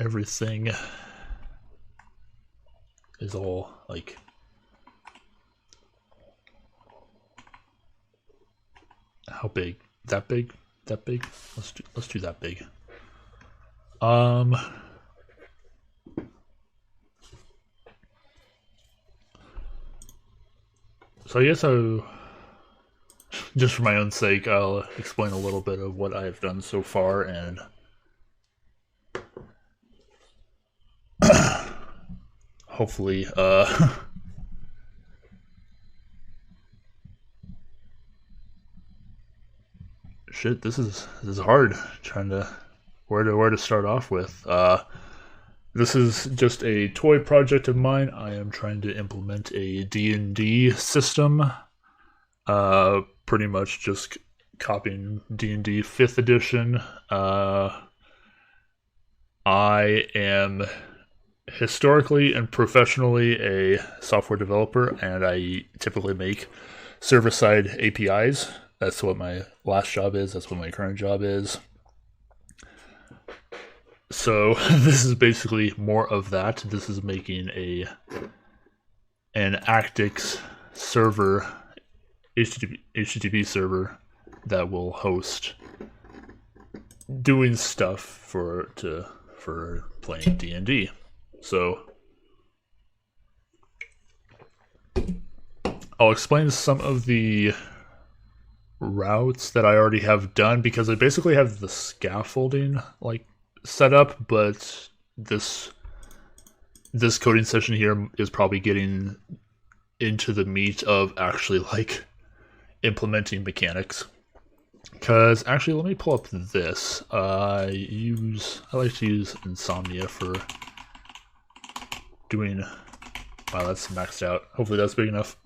everything is all like how big? That big? That big? Let's do that big. So I guess just for my own sake, I'll explain a little bit of what I've done so far, and hopefully, shit, this is hard. Trying to where to start off with. This is just a toy project of mine. I am trying to implement a D&D system. Pretty much just copying D&D 5th edition. I am historically and professionally a software developer, and I typically make server-side APIs. That's what my last job is. That's what my current job is. So this is basically more of that. This is making an Actix server, HTTP server that will host doing stuff for playing D&D. So I'll explain some of the routes that I already have done, because I basically have the scaffolding like set up, but this coding session here is probably getting into the meat of actually like implementing mechanics. Because actually, let me pull up this. I like to use Insomnia for doing. Wow, that's maxed out. Hopefully that's big enough.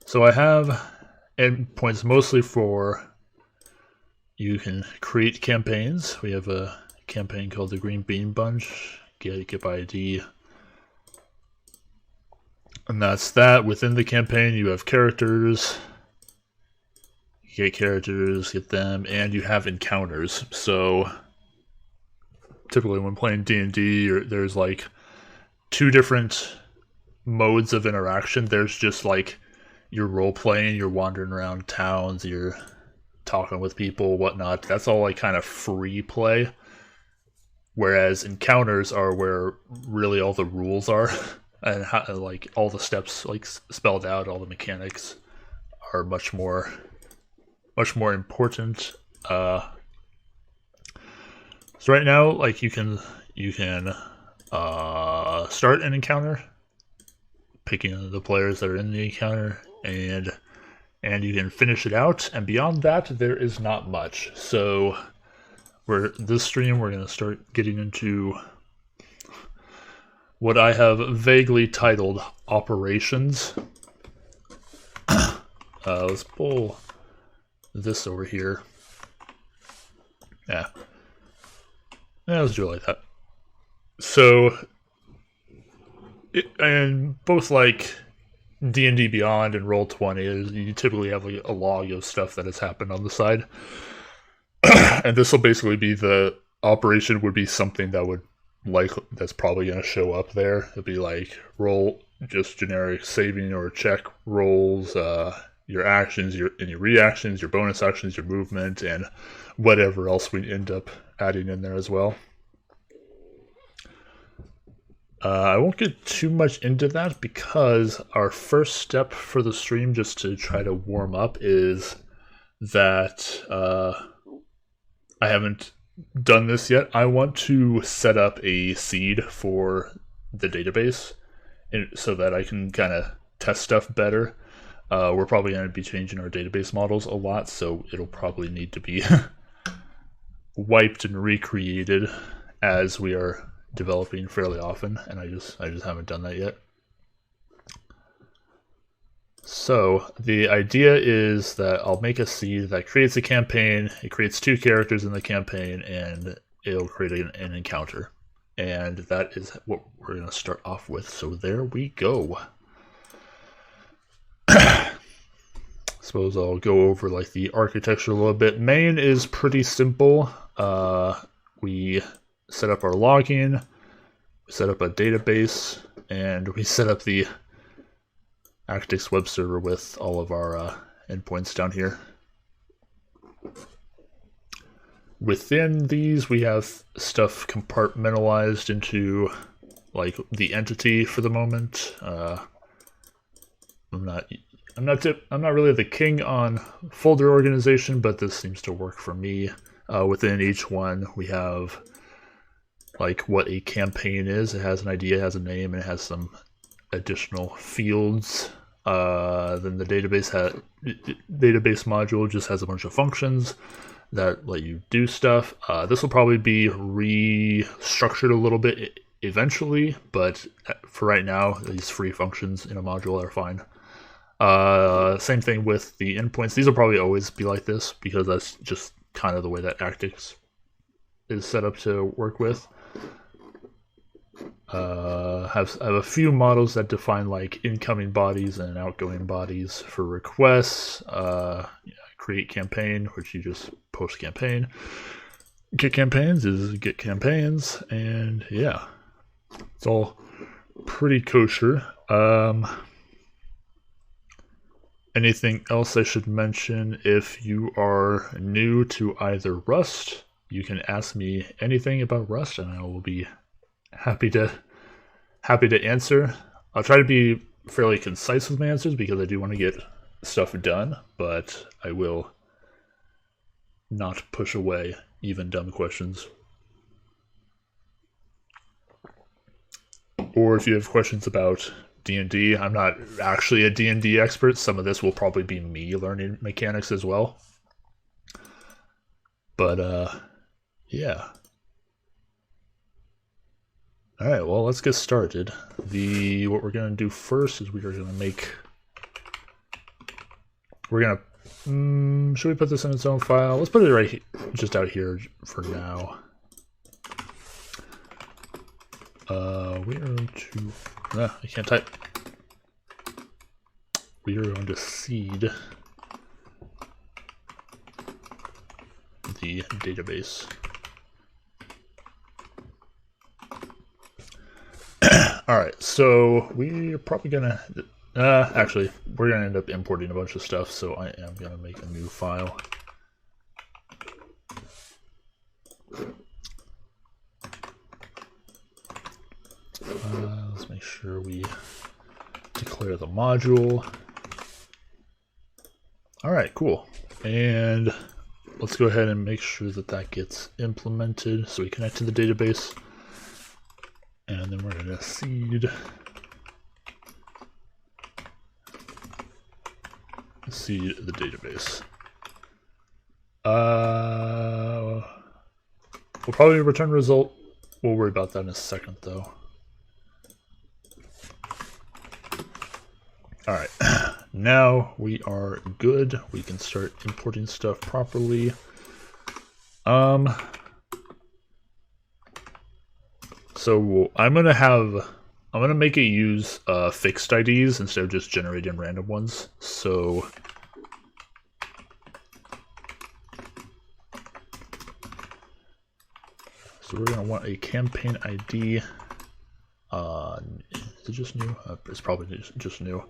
So I have endpoints mostly for. You can create campaigns. We have a campaign called the Green Bean Bunch. Get by ID. And that's that. Within the campaign, you have characters. You get characters, get them, and you have encounters. So typically when playing D&D, there's like two different modes of interaction. There's just like you're role-playing, you're wandering around towns, you're talking with people, whatnot. That's all like kind of free play. Whereas encounters are where really all the rules are, and how, like all the steps like spelled out, all the mechanics are much more important. So right now, like you can start an encounter, picking the players that are in the encounter, and you can finish it out, and beyond that there is not much. So this stream we're going to start getting into what I have vaguely titled operations. Let's pull this over here. Yeah, let's do it like that. So and both like D&D Beyond and Roll20, you typically have like a log of stuff that has happened on the side. And this will basically be the operation would be something that would that's probably going to show up there. It'll be like roll, just generic saving or check rolls, your actions, your reactions, your bonus actions, your movement, and whatever else we end up adding in there as well. I won't get too much into that because our first step for the stream, just to try to warm up, is that I haven't done this yet. I want to set up a seed for the database so that I can kind of test stuff better. We're probably going to be changing our database models a lot, so it'll probably need to be wiped and recreated as we are developing fairly often, and I just haven't done that yet. So the idea is that I'll make a seed that creates a campaign. It creates 2 characters in the campaign, and it'll create an encounter. And that is what we're going to start off with. So there we go. Suppose I'll go over like the architecture a little bit. Main is pretty simple. We set up our login, we set up a database, and we set up the Actix web server with all of our endpoints down here. Within these, we have stuff compartmentalized into like the entity for the moment. I'm not really the king on folder organization, but this seems to work for me. Within each one, we have like what a campaign is. It has an ID, it has a name, and it has some additional fields. Then the database module just has a bunch of functions that let you do stuff. This will probably be restructured a little bit eventually, but for right now, these free functions in a module are fine. Same thing with the endpoints. These will probably always be like this because that's just kind of the way that Actix is set up to work with. Have a few models that define like incoming bodies and outgoing bodies for requests. Create campaign, which you just post campaign. Get campaigns is get campaigns, and yeah, it's all pretty kosher. Anything else I should mention? If you are new to either Rust, you can ask me anything about Rust, and I will be happy to answer. I'll try to be fairly concise with my answers because I do want to get stuff done, but I will not push away even dumb questions. Or if you have questions about D&D, I'm not actually a D&D expert. Some of this will probably be me learning mechanics as well. But yeah. All right, well, let's get started. What we're gonna do first is should we put this in its own file? Let's put it right just out here for now. We are going to, I can't type. We are going to seed the database. All right, so we're probably gonna, actually, we're gonna end up importing a bunch of stuff, so I am gonna make a new file. Let's make sure we declare the module. All right, cool. And let's go ahead and make sure that gets implemented. So we connect to the database, and then we're gonna seed the database. We'll probably return result. We'll worry about that in a second, though. All right, now we are good. We can start importing stuff properly. So I'm gonna make it use fixed IDs instead of just generating random ones. So we're gonna want a campaign ID. Is it just new? It's probably just new.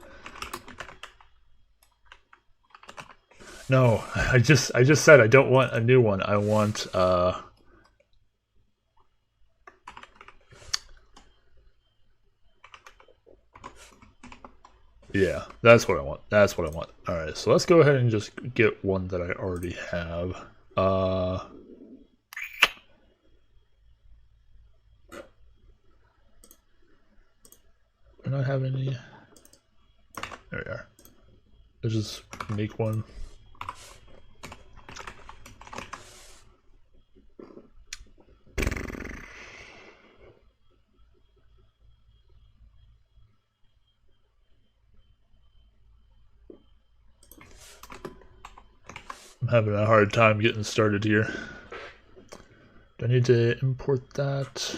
No, I just said I don't want a new one. I want yeah, that's what I want. That's what I want. All right, so let's go ahead and just get one that I already have. Do I not have any? There we are. Let's just make one. I'm having a hard time getting started here. Do I need to import that?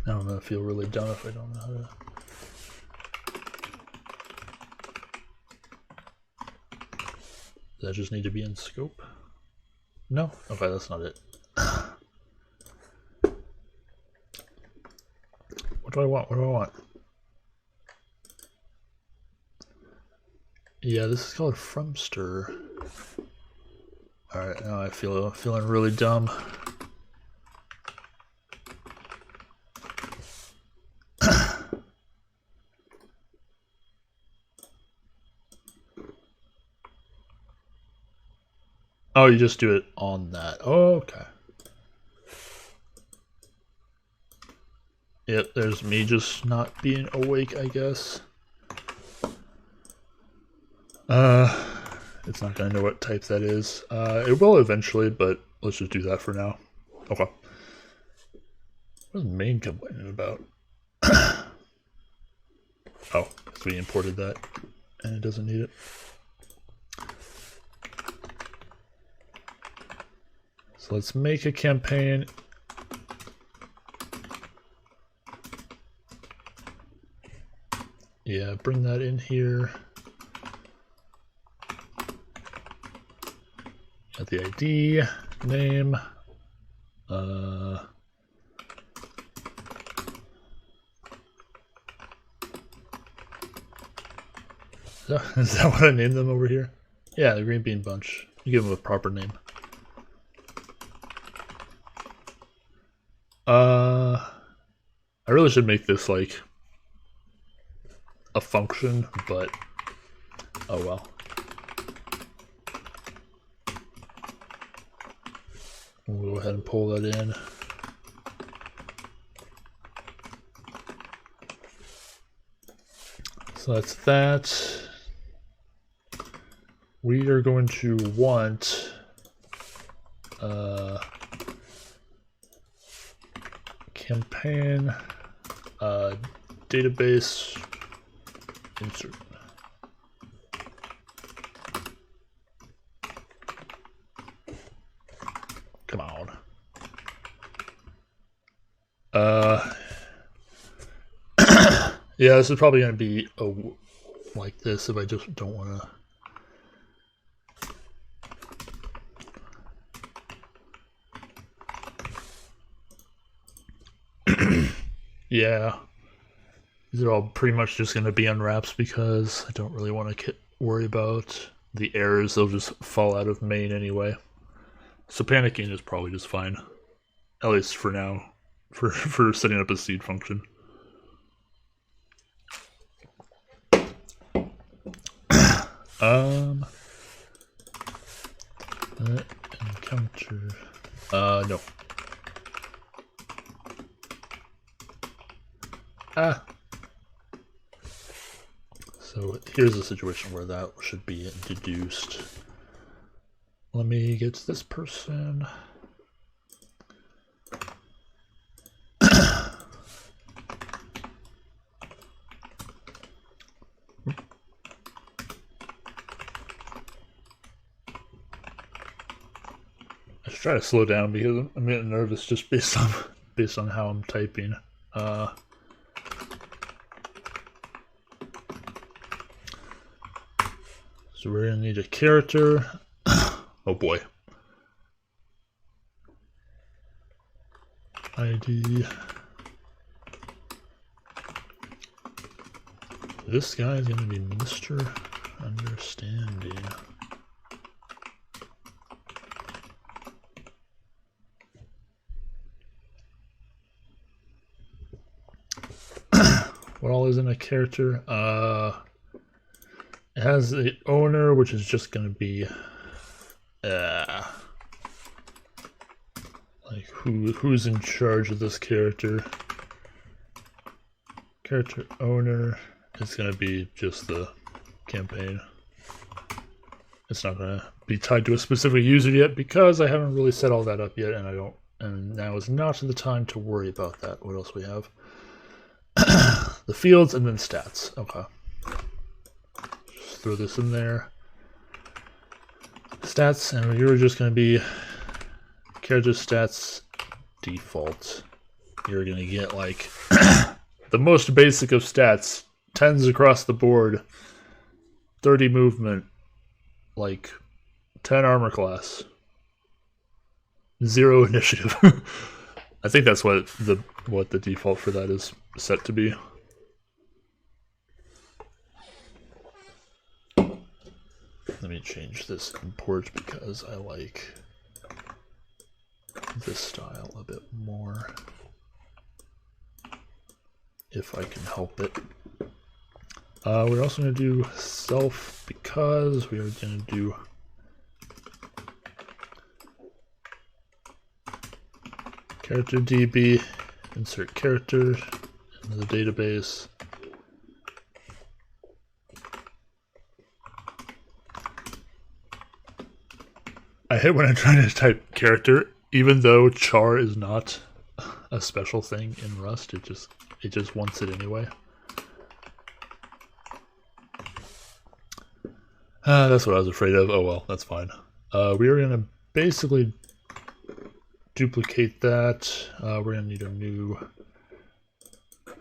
Now I'm gonna feel really dumb if I don't know how to. Does that just need to be in scope? No? Okay, that's not it. What do I want? What do I want? Yeah, this is called Frumster. Alright, now I feeling really dumb. Oh, you just do it on that. Oh, okay. Yep, there's me just not being awake, I guess. It's not gonna know what type that is. It will eventually, but let's just do that for now. Okay. What is main complaining about? Oh, because we imported that, and it doesn't need it. So let's make a campaign. Yeah, bring that in here. Got the ID, name, is that what I named them over here? Yeah, the Green Bean Bunch. You give them a proper name. I really should make this like a function, but oh well. We'll go ahead and pull that in. So that's that. We are going to want campaign database insert. Come on. Yeah, this is probably going to be like this if I just don't want to. Yeah. These are all pretty much just going to be unwraps because I don't really want to worry about the errors. They'll just fall out of main anyway. So panicking is probably just fine. At least for now. For setting up a seed function. Encounter. No. So here's a situation where that should be deduced. Let me get to this person. I should try to slow down because I'm getting nervous just based on how I'm typing. So we're gonna need a character. Oh boy. ID. This guy is gonna be Mr. Understanding. What all is in a character? It has the owner, which is just going to be like who's in charge of this character. Character owner is going to be just the campaign. It's not going to be tied to a specific user yet because I haven't really set all that up yet, and now is not the time to worry about that. What else we have? The fields and then stats. Okay. Just throw this in there. Stats, and you're just going to be character stats default. You're going to get like the most basic of stats. 10s across the board. 30 movement. Like 10 armor class. 0 initiative. I think that's what the default for that is set to be. Let me change this import because I like this style a bit more, if I can help it. We're also going to do self because we are going to do character DB, insert character into the database. I hate when I'm trying to type character, even though char is not a special thing in Rust. It just wants it anyway. That's what I was afraid of. Oh well, that's fine. We are gonna basically duplicate that. We're gonna need a new. Do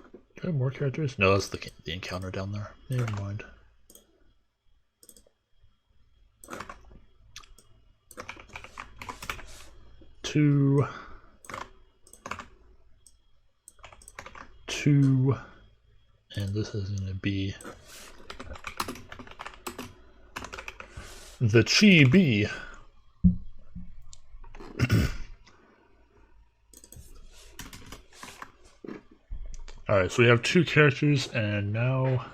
I have more characters? No, that's the encounter down there. Never mind. Two, and this is going to be the chibi. Alright, so we have 2 characters, and now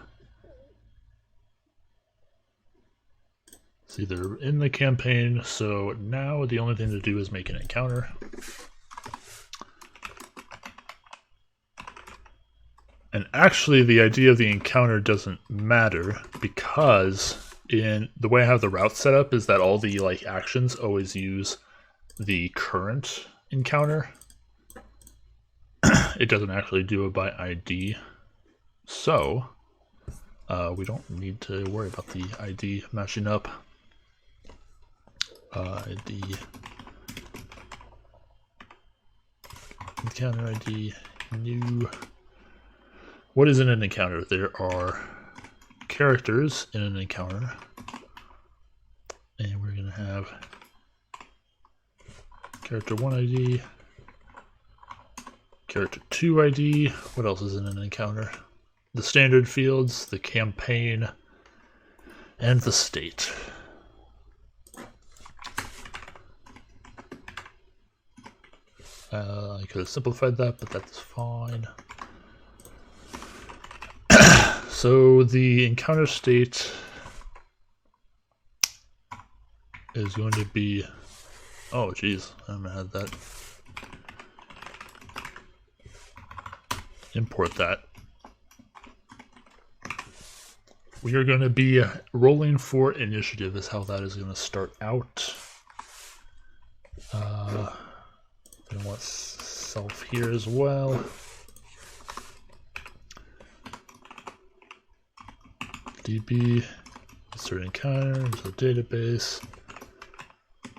see, they're in the campaign, so now the only thing to do is make an encounter. And actually, the idea of the encounter doesn't matter, because in the way I have the route set up is that all the actions always use the current encounter. It doesn't actually do it by ID, so we don't need to worry about the ID matching up. ID encounter ID new. What is in an encounter? There are characters in an encounter, and we're going to have character 1 ID, character 2 ID. What else is in an encounter? The standard fields, the campaign, and the state. I could have simplified that, but that's fine. So the encounter state is going to be, oh geez, I haven't had that. Import that. We are going to be rolling for initiative is how that is going to start out. I want self here as well. DB, insert encounter into the database.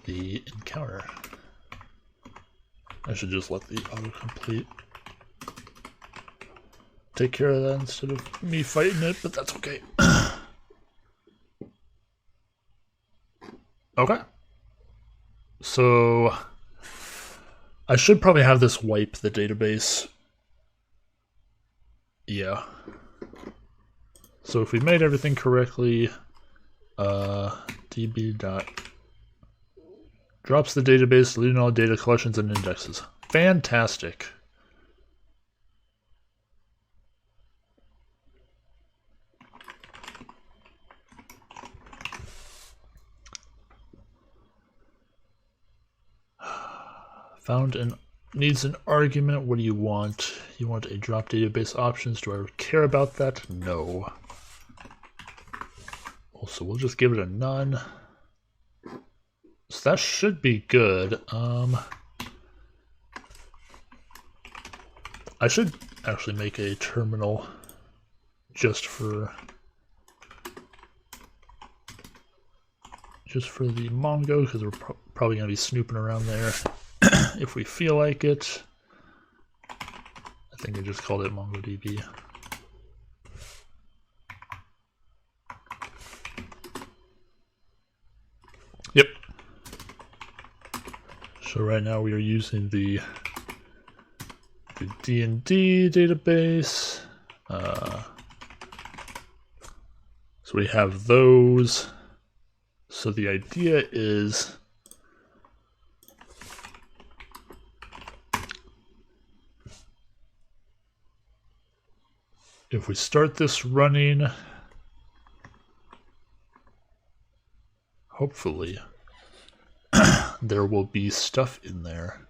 The encounter. I should just let the autocomplete take care of that instead of me fighting it, but that's okay. Okay. So I should probably have this wipe the database. Yeah. So if we made everything correctly, db dot drops the database, deleting all data collections and indexes. Fantastic. Found and needs an argument. What do you want? You want a drop database options. Do I care about that? No. Also, we'll just give it a none. So that should be good. I should actually make a terminal just for the Mongo, because we're probably going to be snooping around there if we feel like it. I think I just called it MongoDB. Yep. So right now we are using the D&D database. So we have those. So the idea is if we start this running, hopefully there will be stuff in there.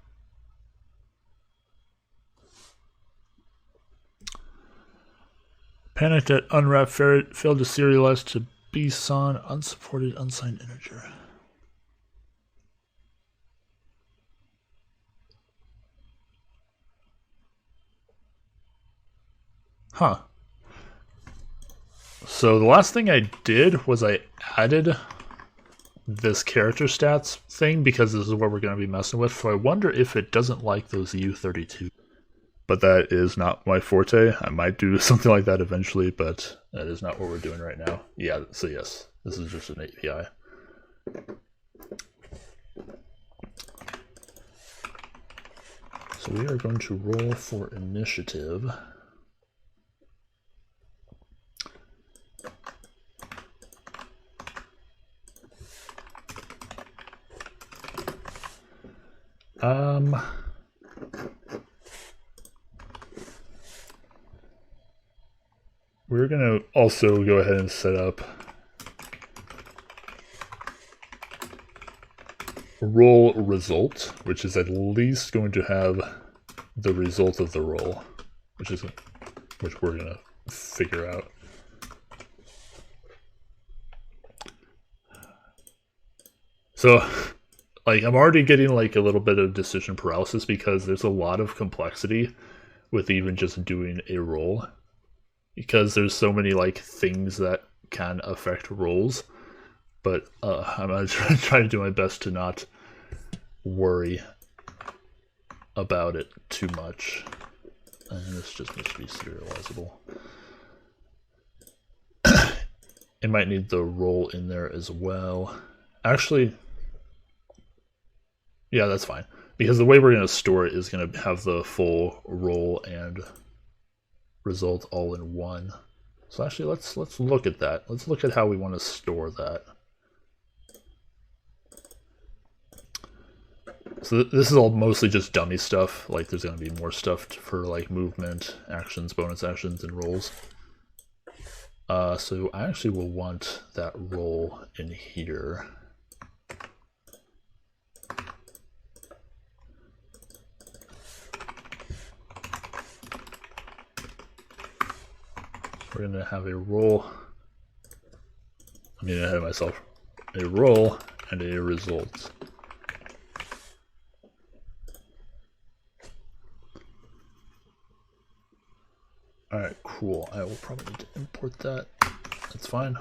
Panicked at unwrapped ferret, failed to serialize to BSON, unsupported unsigned integer. Huh. So the last thing I did was I added this character stats thing because this is what we're going to be messing with. So I wonder if it doesn't like those U32. But that is not my forte. I might do something like that eventually, but that is not what we're doing right now. Yeah, so yes, this is just an API. So we are going to roll for initiative. We're going to also go ahead and set up roll result, which is at least going to have the result of the roll, which we're going to figure out. So, like, I'm already getting like a little bit of decision paralysis because there's a lot of complexity with even just doing a roll, because there's so many like things that can affect rolls. But I'm going to try to do my best to not worry about it too much. And this just needs to be serializable. It might need the roll in there as well. Actually, yeah, that's fine. Because the way we're going to store it is going to have the full roll and result all in one. So actually, let's look at that. Let's look at how we want to store that. So this is all mostly just dummy stuff. Like there's going to be more stuff for like movement, actions, bonus actions, and rolls. So I actually will want that roll in here. We're going to have a roll. I'm getting ahead of myself. A roll and a result. Alright, cool. I will probably need to import that. That's fine.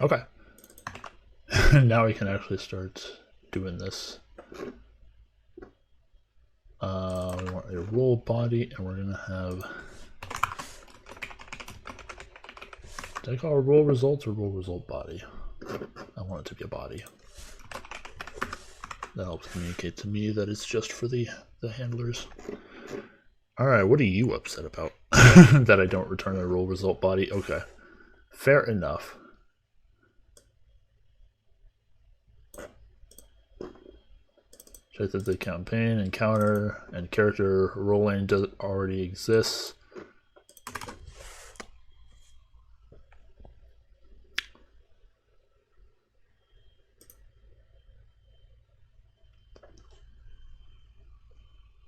Okay. Now we can actually start doing this. We want a roll body, and we're going to have... Did I call it roll results or roll result body? I want it to be a body. That helps communicate to me that it's just for the handlers. Alright, what are you upset about? That I don't return a roll result body? Okay. Fair enough. Check that the campaign, encounter, and character rolling already exists.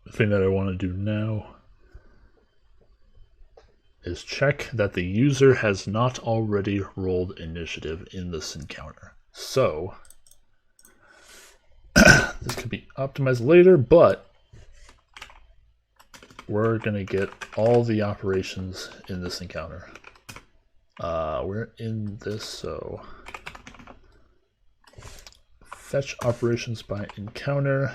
The thing that I want to do now is check that the user has not already rolled initiative in this encounter. So, this could be optimized later, but we're going to get all the operations in this encounter. We're in this, so fetch operations by encounter.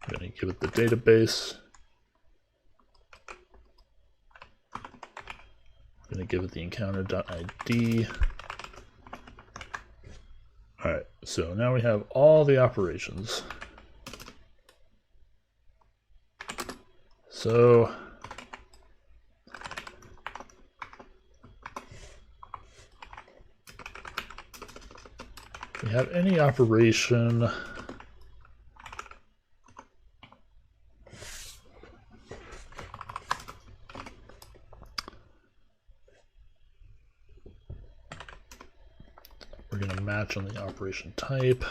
I'm going to give it the database. I'm going to give it the encounter.id. Alright, so now we have all the operations. So if we have any operation we're going to match on the operation type.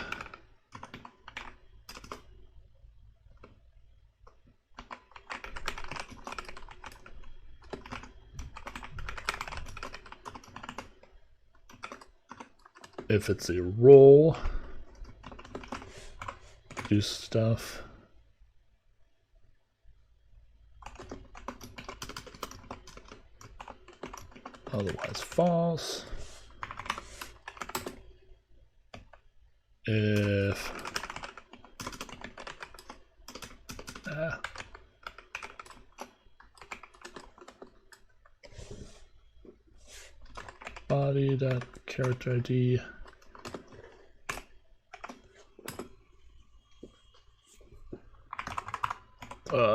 If it's a role, do stuff. Otherwise false. If body.character ID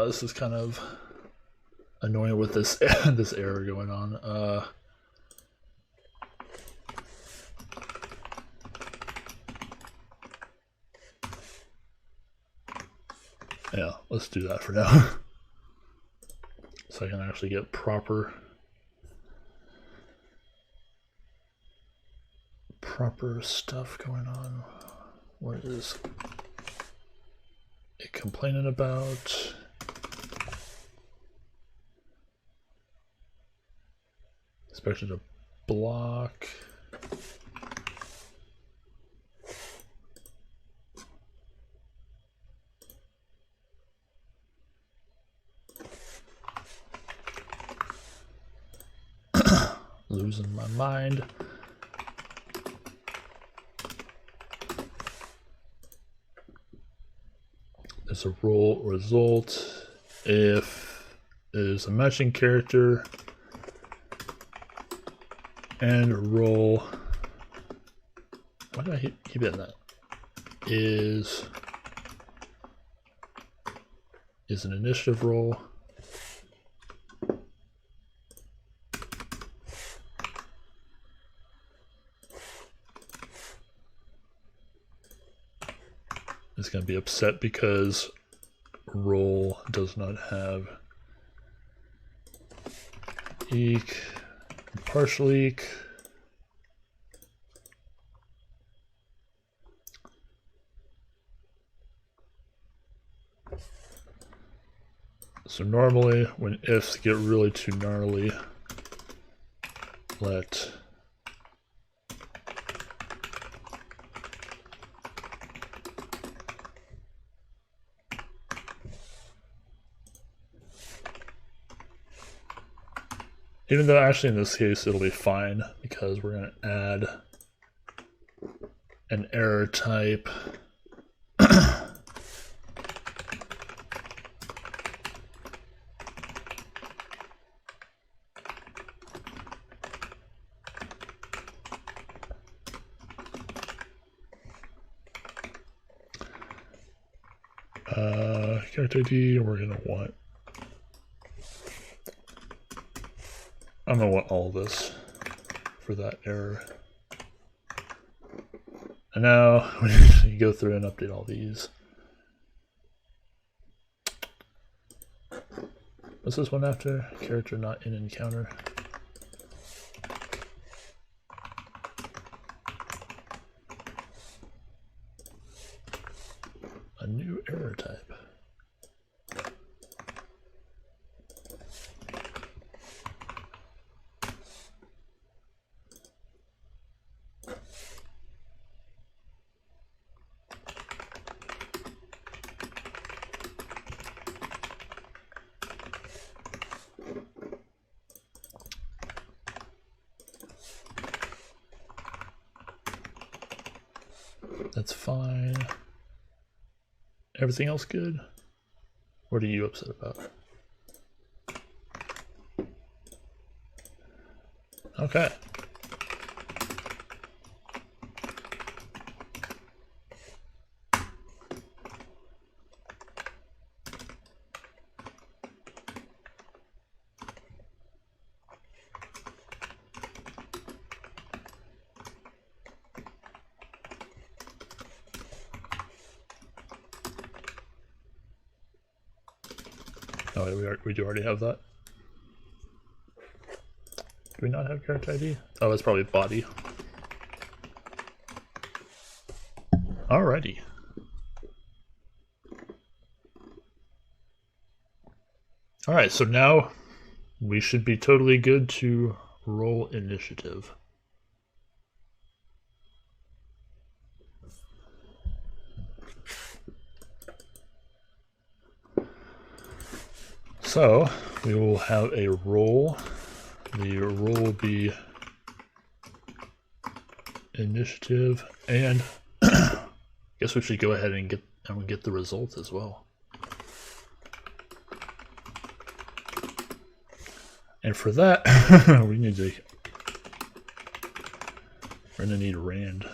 this is kind of annoying with this this error going on. Yeah, let's do that for now. So I can actually get proper stuff going on. What is it complaining about? Expected to block. Losing my mind. There's a role result. If there's a matching character and a role, why did I keep hitting that? Is an initiative role. Is going to be upset because role does not have eq, partial eq. So normally when ifs get really too gnarly, let even though actually in this case it'll be fine because we're going to add an error type. Character ID, we're going to want, I'm going to want all this for that error. And now we go through and update all these. What's this one after? Character not in encounter. A new error type. That's fine. Everything else good? What are you upset about? Okay. Oh, we do already have that. Do we not have character ID? Oh, that's probably body. Alrighty. Alright, so now we should be totally good to roll initiative. So, we will have a roll. The roll will be initiative, and I guess we should go ahead and get the results as well. And for that, we're gonna need Rand.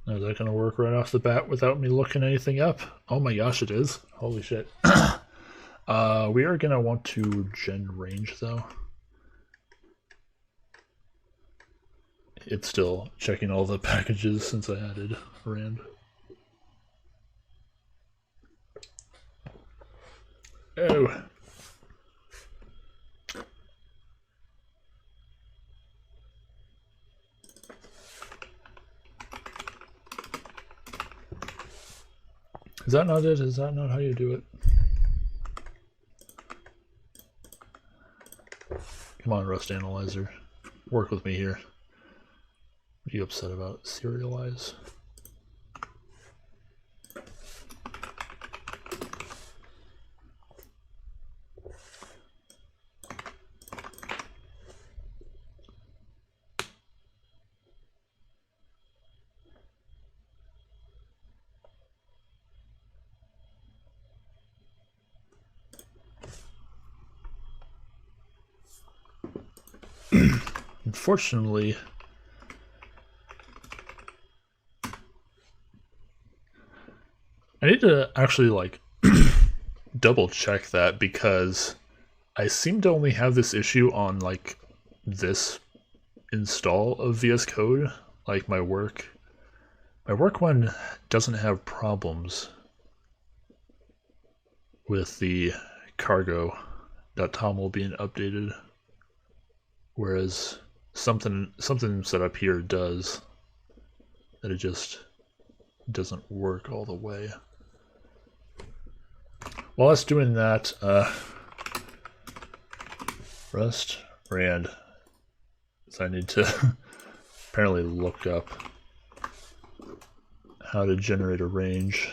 Is that going to work right off the bat without me looking anything up? Oh my gosh, it is. Holy shit. We are going to want to gen range though. It's still checking all the packages since I added Rand. Oh. Is that not it? Is that not how you do it? Come on, Rust Analyzer. Work with me here. What are you upset about? Serialize? Unfortunately, I need to actually like double check that because I seem to only have this issue on like this install of VS Code. Like my work one doesn't have problems with the cargo.toml being updated, whereas something set up here does, that it just doesn't work all the way. While it's doing that, Rust Rand, so I need to apparently look up how to generate a range.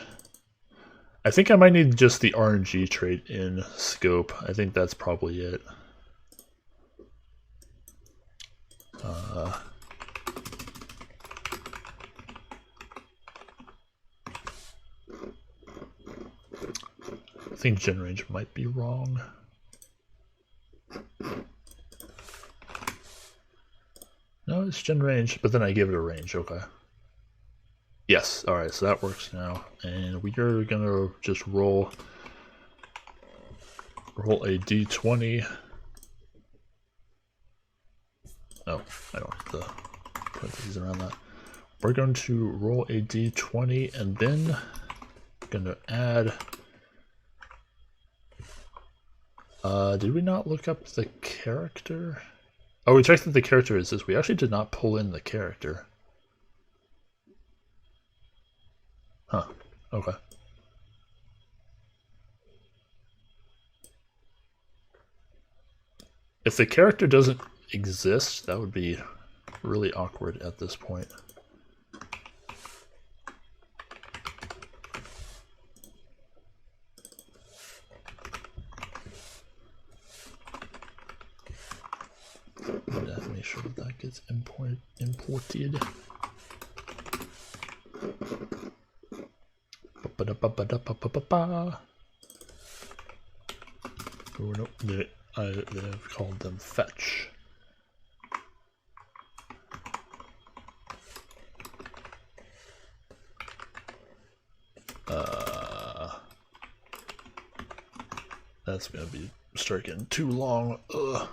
I think I might need just the RNG trait in scope. I think that's probably it. I think gen range might be wrong. No, it's gen range, but then I give it a range, okay. Yes, alright, so that works now. And we are gonna just roll a d20. Oh, I don't have to put these around that. We're going to roll a d20 and then gonna add. Did we not look up the character? Oh, we checked that the character is this. We actually did not pull in the character. Huh, okay. If the character doesn't exist, that would be really awkward at this point. Make sure that gets imported. Oh, no, they've called them fetch. That's gonna be start getting too long. Ugh.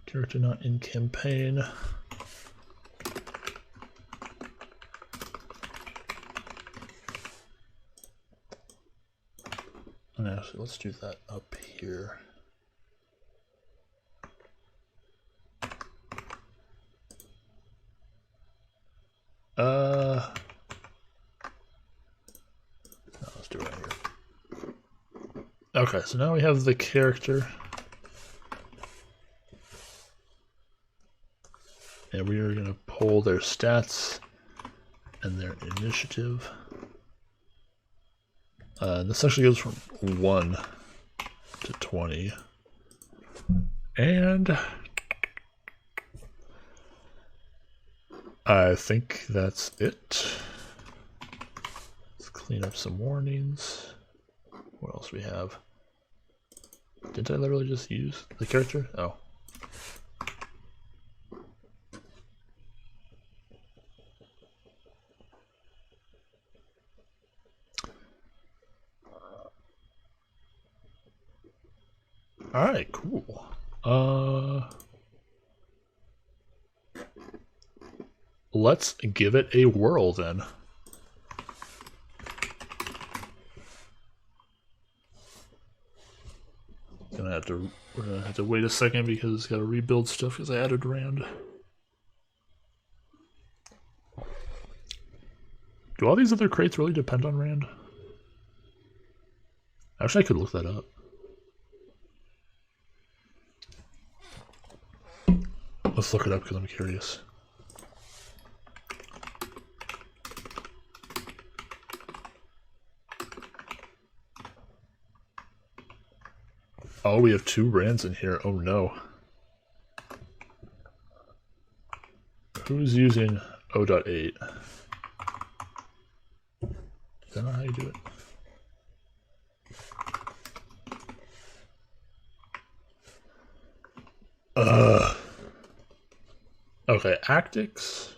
Character not in campaign. And actually, let's do that up here. No, let's do it right here. Okay, so now we have the character. And we are going to pull their stats and their initiative. This actually goes from 1 to 20. And I think that's it. Let's clean up some warnings. What else we have? Didn't I literally just use the character? Oh. Alright, cool. Let's give it a whirl then. We're gonna have to wait a second because it's gotta rebuild stuff because I added Rand. Do all these other crates really depend on Rand? Actually, I could look that up. Let's look it up because I'm curious. Oh, we have 2 Rands in here. Oh no. Who's using 0.8? Is that not how you do it? Okay, Actix,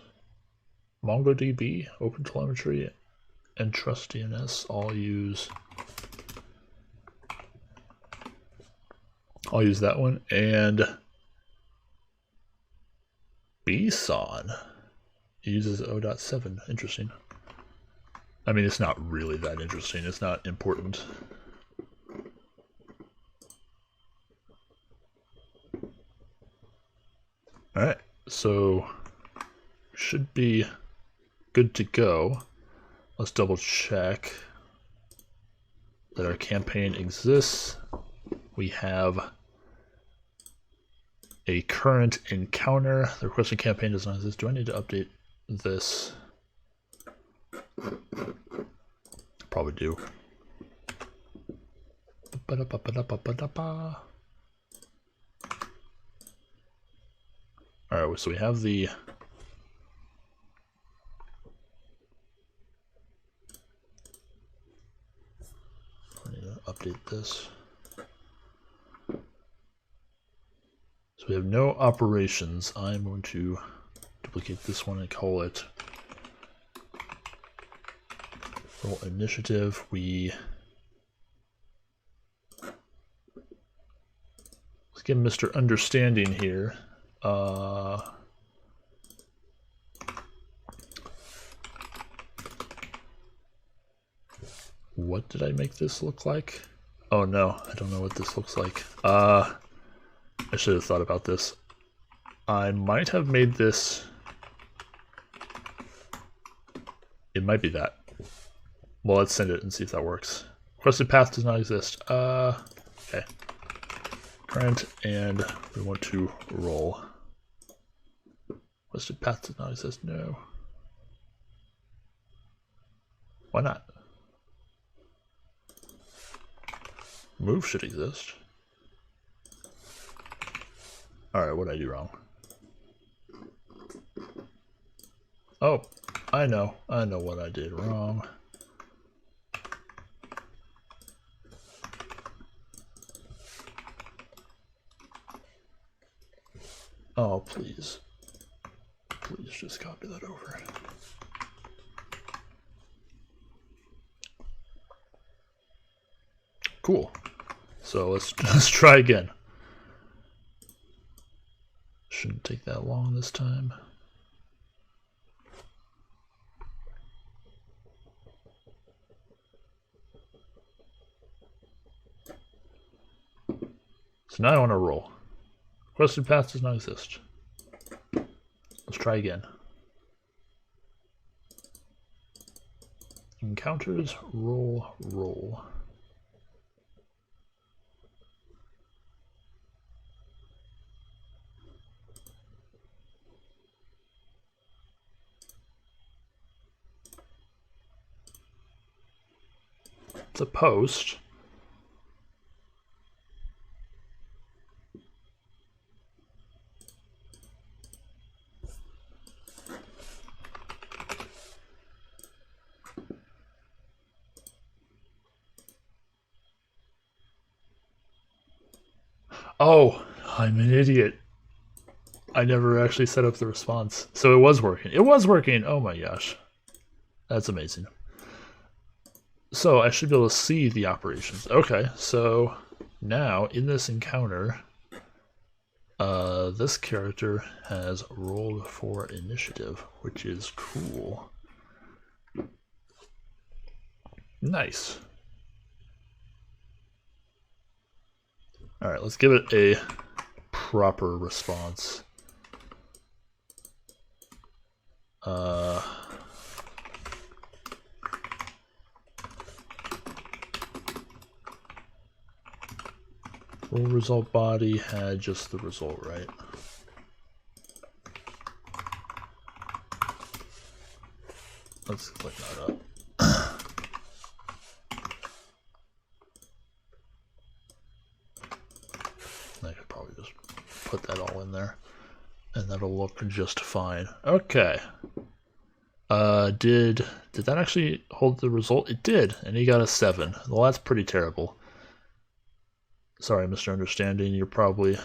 MongoDB, OpenTelemetry, and TrustDNS all use. I'll use that one, and BSON uses 0.7. Interesting. I mean, it's not really that interesting. It's not important. Alright, so should be good to go. Let's double check that our campaign exists. We have a current encounter. The requested campaign does not exist. Do I need to update this? Probably do. Alright, so we have the I need to update this. So we have no operations. I'm going to duplicate this one and call it roll initiative. Let's get Mr. Understanding here. What did I make this look like? Oh no, I don't know what this looks like. I should have thought about this. I might have made this. It might be that. Well, let's send it and see if that works. Requested path does not exist. Okay. Current, and we want to roll. Requested path does not exist. No. Why not? Move should exist. Alright, what did I do wrong? Oh, I know what I did wrong. Oh, please. Please just copy that over. Cool. So let's try again. Shouldn't take that long this time. So now I want to roll. Requested path does not exist. Let's try again. Encounters, roll, roll. It's a post. Oh, I'm an idiot. I never actually set up the response. So it was working. It was working! Oh my gosh. That's amazing. So I should be able to see the operations. Okay, so now in this encounter, this character has rolled for initiative, which is cool. Nice. Alright, let's give it a proper response. Roll result body had just the result, right? Let's click that up. I could probably just put that all in there, and that'll look just fine. Okay. Did that actually hold the result? It did, and he got a 7. Well, that's pretty terrible. Sorry, Mr. Understanding, you're probably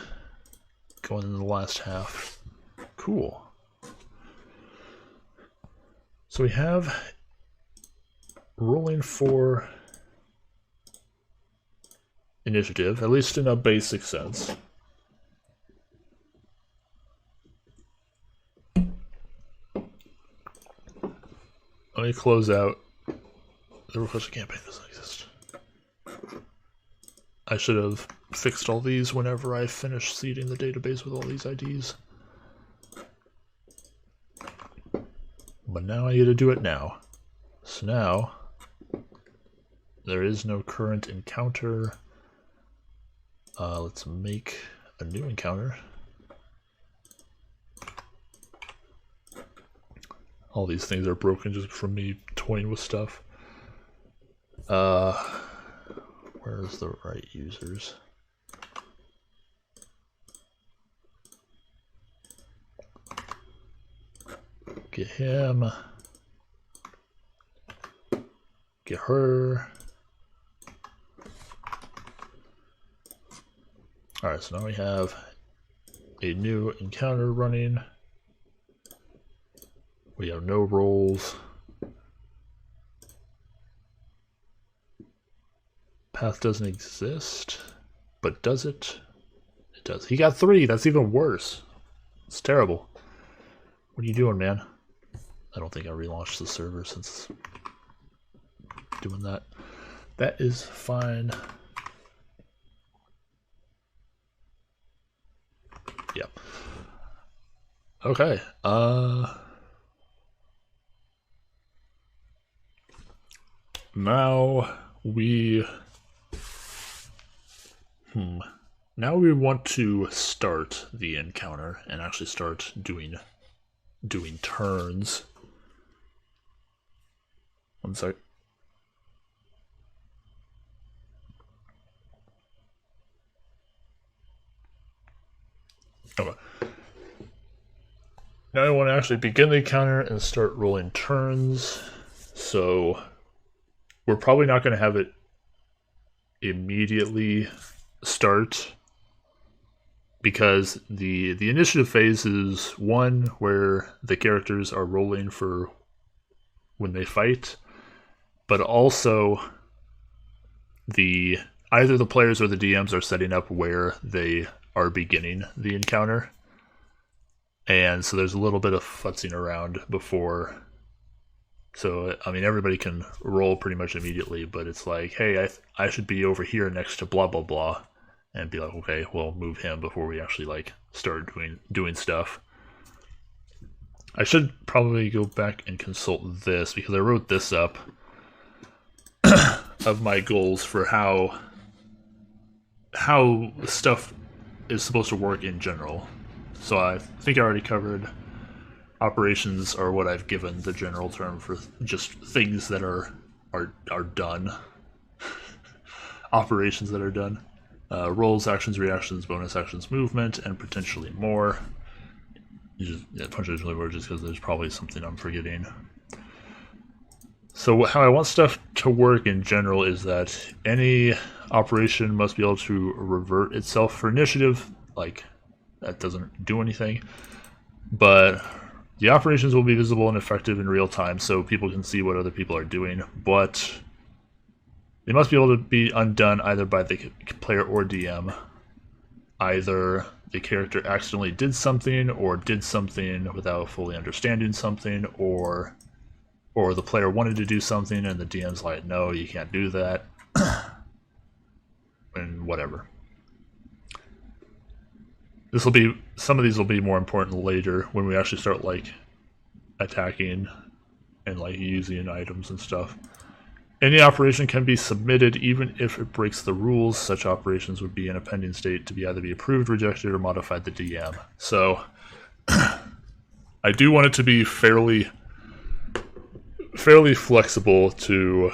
going in the last half. Cool. So we have rolling for initiative, at least in a basic sense. Let me close out. The requested campaign doesn't exist. I should have fixed all these whenever I finished seeding the database with all these IDs. But now I get to do it now. So now, there is no current encounter. Let's make a new encounter. All these things are broken just from me toying with stuff. Where's the right users? Get him. Get her. Alright, so now we have a new encounter running. We have no rolls. Path doesn't exist, but does it? It does. He got 3. That's even worse. It's terrible. What are you doing, man? I don't think I relaunched the server since doing that. That is fine. Yep. Okay. Now we now we want to start the encounter and actually start doing turns. One sec. Okay. Now I want to actually begin the encounter and start rolling turns. So we're probably not going to have it immediately start because the initiative phase is one where the characters are rolling for when they fight, but also either the players or the DMs are setting up where they are beginning the encounter. And so there's a little bit of futzing around before. So, I mean, everybody can roll pretty much immediately, but it's like, hey, I should be over here next to blah, blah, blah. And be like, okay, we'll move him before we actually, like, start doing stuff. I should probably go back and consult this, because I wrote this up of my goals for how stuff is supposed to work in general. So I think I already covered operations are what I've given the general term for just things that are done. Operations that are done. Rolls, actions, reactions, bonus actions, movement, and potentially more. Potentially more just because there's probably something I'm forgetting. So how I want stuff to work in general is that any operation must be able to revert itself for initiative. Like, that doesn't do anything. But the operations will be visible and effective in real time so people can see what other people are doing. But they must be able to be undone either by the player or DM. Either the character accidentally did something, or did something without fully understanding something, or the player wanted to do something and the DM's like, no, you can't do that, and whatever. Some of these will be more important later when we actually start like attacking and like using items and stuff. Any operation can be submitted even if it breaks the rules. Such operations would be in a pending state to either be approved, rejected, or modified the DM. So I do want it to be fairly flexible to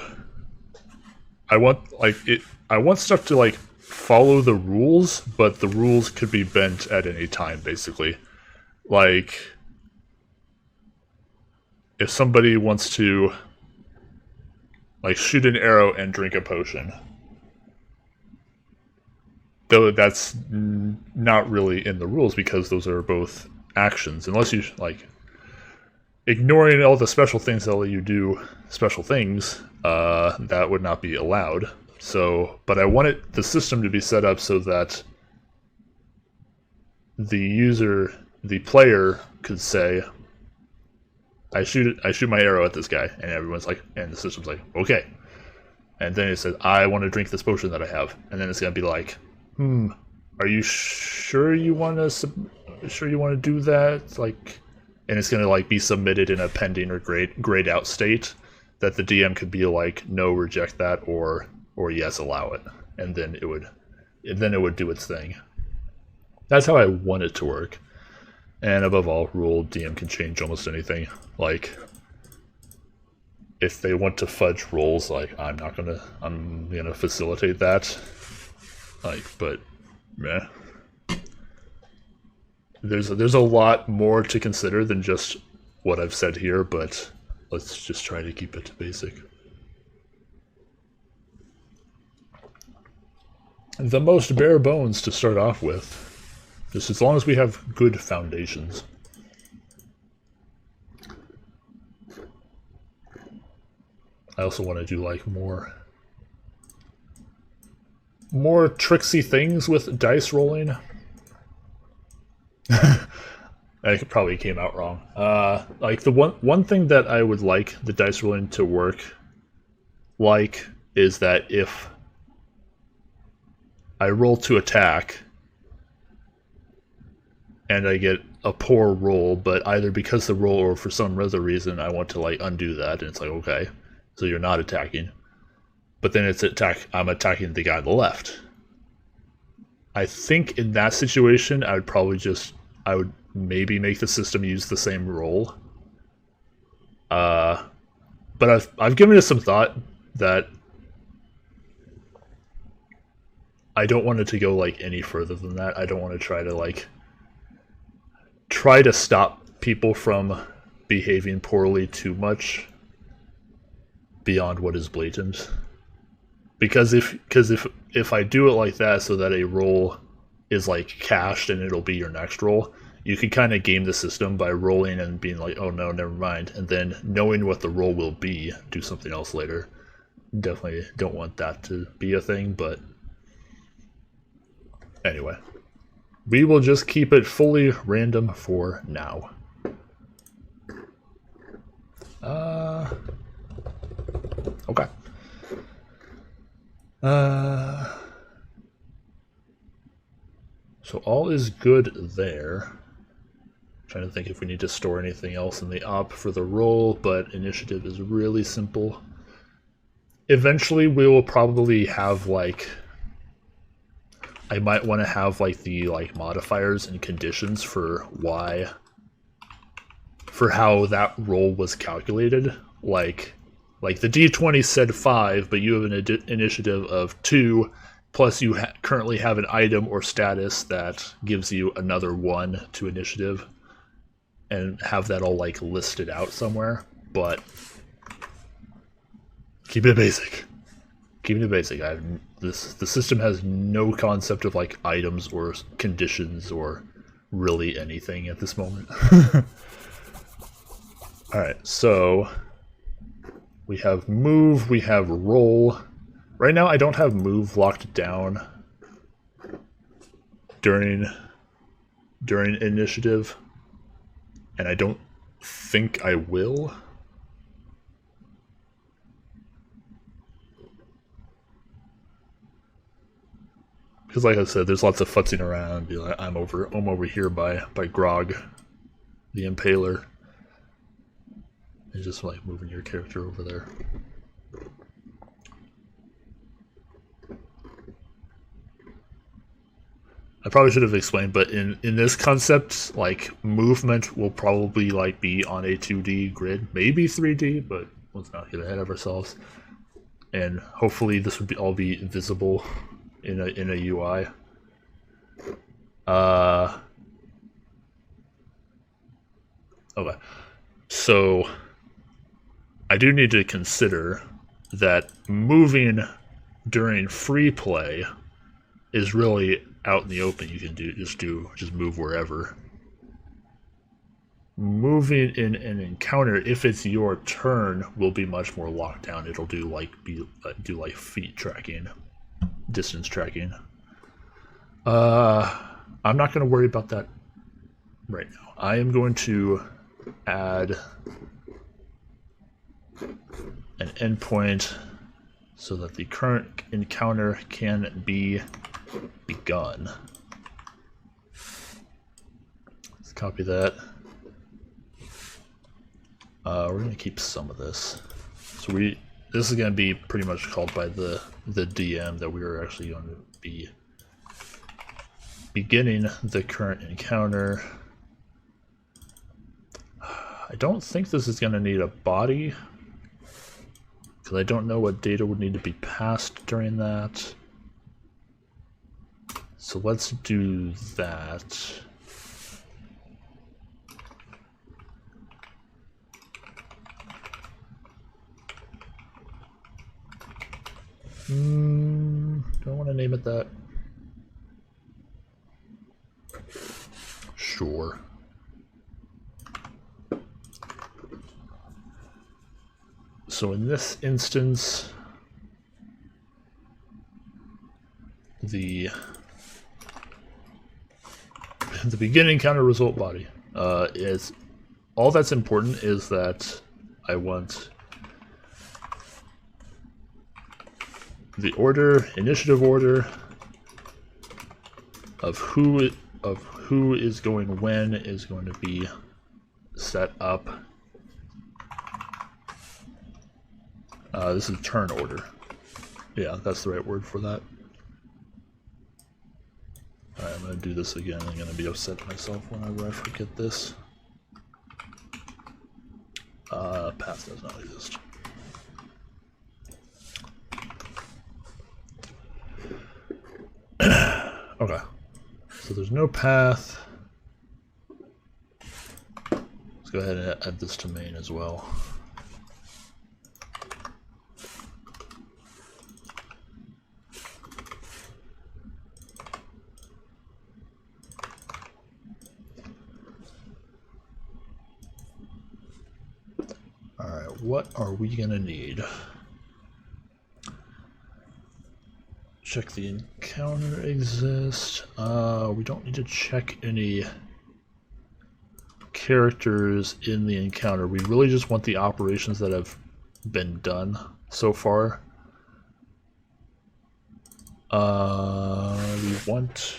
I want stuff to like follow the rules, but the rules could be bent at any time, basically. Like, if somebody wants to like shoot an arrow and drink a potion, though that's not really in the rules because those are both actions, unless you like ignoring all the special things that let you do special things, that would not be allowed. So, but I want the system to be set up so that the player could say, I shoot my arrow at this guy, and everyone's like, and the system's like, okay. And then it says, I want to drink this potion that I have, and then it's gonna be like, are you sure you want to do that? Like, and it's gonna like be submitted in a pending or grayed out state that the DM could be like, no, reject that, or yes, allow it, and then it would do its thing. That's how I want it to work. And above all, rule DM can change almost anything. Like, if they want to fudge rolls, like I'm gonna facilitate that. Like, but meh. There's a lot more to consider than just what I've said here, but let's just try to keep it basic. The most bare bones to start off with. Just as long as we have good foundations. I also want to do like more tricksy things with dice rolling. That probably came out wrong. Like the one thing that I would like the dice rolling to work like is that if I roll to attack and I get a poor roll, but either because the roll or for some other reason I want to like undo that, and it's like, okay, so you're not attacking. But then I'm attacking the guy on the left. I think in that situation I would maybe make the system use the same roll. But I've given it some thought that I don't want it to go like any further than that. I don't want to try to stop people from behaving poorly too much beyond what is blatant. Because if I do it like that so that a roll is like cached and it'll be your next roll. You could kind of game the system by rolling and being like, oh no, never mind, and then knowing what the roll will be, do something else later. Definitely don't want that to be a thing, but anyway. We will just keep it fully random for now. Okay. So all is good there. Trying to think if we need to store anything else in the op for the roll, but initiative is really simple. Eventually we will probably have like, I might want to have like the like modifiers and conditions for how that roll was calculated. Like the D20 said 5, but you have an initiative of 2, plus you currently have an item or status that gives you another 1 to initiative, and have that all like listed out somewhere. But keeping it basic. Keeping it basic. The system has no concept of like items or conditions or really anything at this moment. Alright, so we have move, we have roll. Right now I don't have move locked down during initiative, and I don't think I will. Because like I said, there's lots of futzing around. Be like, I'm over here by Grog, the Impaler. And just like moving your character over there. I probably should have explained, but in this concept, like movement will probably like be on a 2D grid, maybe 3D, but let's not get ahead of ourselves. And hopefully this would all be visible in a UI. Okay, so I do need to consider that moving during free play is really out in the open. You can just move wherever. Moving in an encounter, if it's your turn, will be much more locked down. It'll do like feet tracking, distance tracking. I'm not going to worry about that right now. I am going to add an endpoint so that the current encounter can be begun. Let's copy that. We're going to keep some of this. So this is going to be pretty much called by the DM that we are actually going to be beginning the current encounter. I don't think this is going to need a body, because I don't know what data would need to be passed during that. So let's do that. Do I want to name it that? Sure. So in this instance, the beginning counter result body is all that's important is that I want the initiative order of who is going when is going to be set up. This is turn order. Yeah, that's the right word for that. Alright, I'm going to do this again. I'm going to be upset at myself whenever I forget this. Path does not exist. Okay. So there's no path. Let's go ahead and add this to main as well. what are we gonna need? Check the encounter exists. We don't need to check any characters in the encounter. We really just want the operations that have been done so far. We want...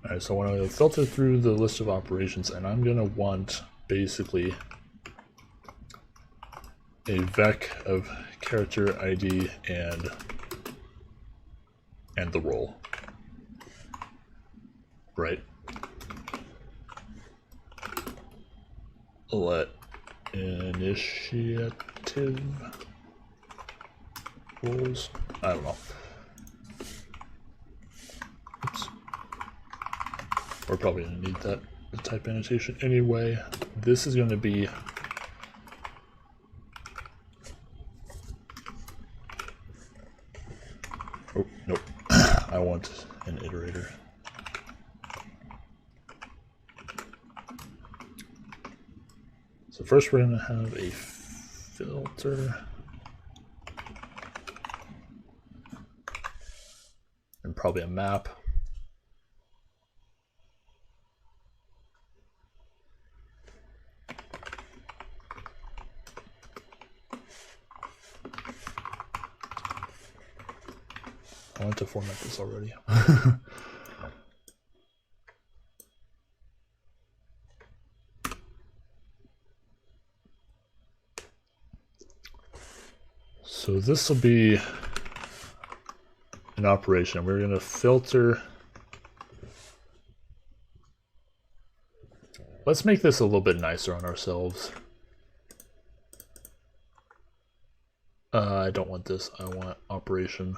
Alright, so when I filter through the list of operations, and I'm gonna want basically a vec of character ID and the role. Right. Let initiative roles. I don't know. Oops. We're probably gonna need that type annotation anyway. This is gonna be oh nope. I want an iterator. So first we're gonna have a filter and probably a map. I want to format this already. So this will be an operation. We're going to filter. Let's make this a little bit nicer on ourselves. I don't want this. I want operation.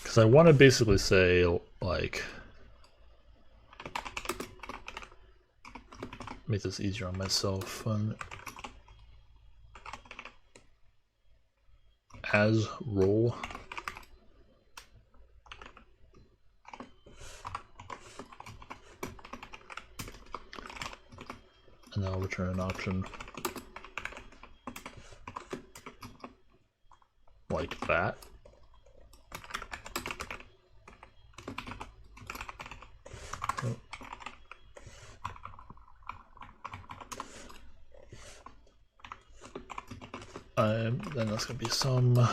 Because I want to basically say, like, make this easier on myself. As role. And then I'll return an option like that. Then that's going to be some I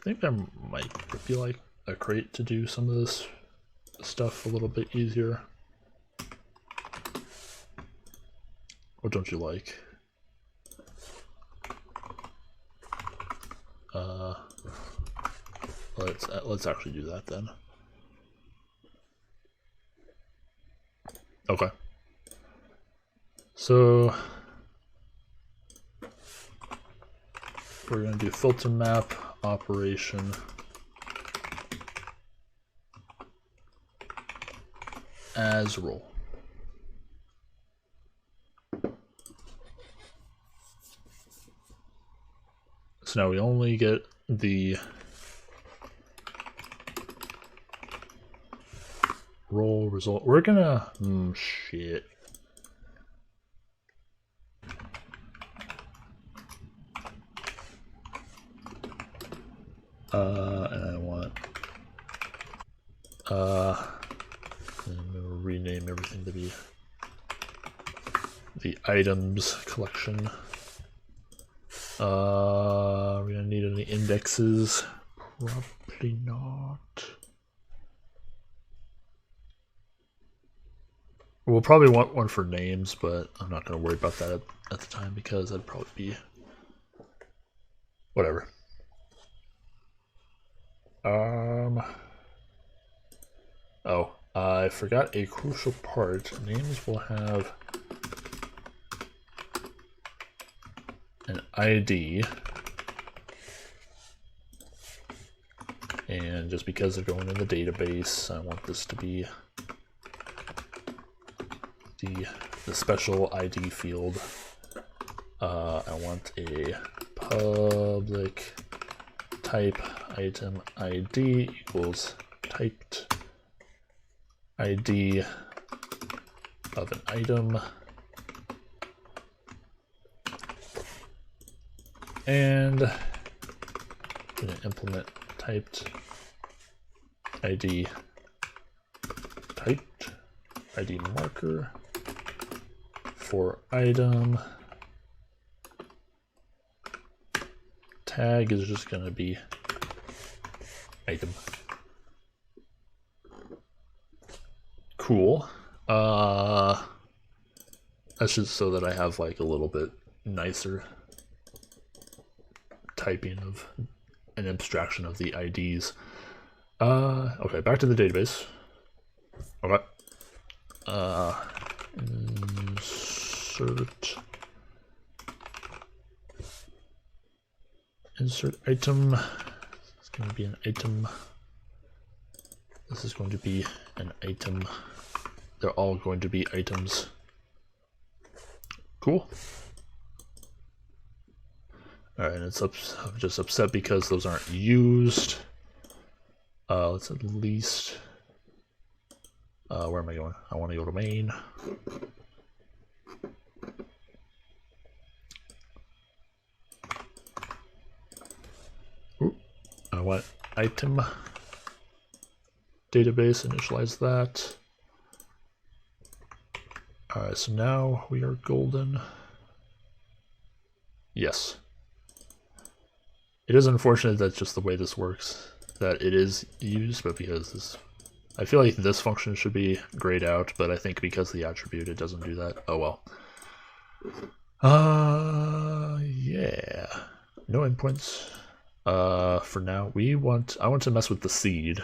think there might be like a crate to do some of this stuff a little bit easier. What don't you like? Let's actually do that then. Okay. So we're going to do filter map operation as role. So now we only get the role result. We're gonna shit. And I want and we'll rename everything to be the items collection. Are we gonna need any indexes? Probably not. We'll probably want one for names, but I'm not gonna worry about that at the time because that'd probably be whatever. Oh, I forgot a crucial part. Names will have an ID. And just because they're going in the database, I want this to be the special ID field. I want a public type item ID equals typed ID of an item. And I'm going to implement typed ID marker for item. Tag is just going to be item. Cool. That's just so that I have like a little bit nicer typing of an abstraction of the IDs. Okay, back to the database. Okay. Insert item. It's going to be an item. This is going to be an item. They're all going to be items. Cool. Alright, and I'm just upset because those aren't used. Let's at least... where am I going? I want to go to main. Ooh, I want item database, initialize that. Alright, so now we are golden. Yes. It is unfortunate that's just the way this works, that it is used, but because this, I feel like this function should be grayed out, but I think because of the attribute it doesn't do that. Oh well. Yeah. No endpoints. For now, I want to mess with the seed,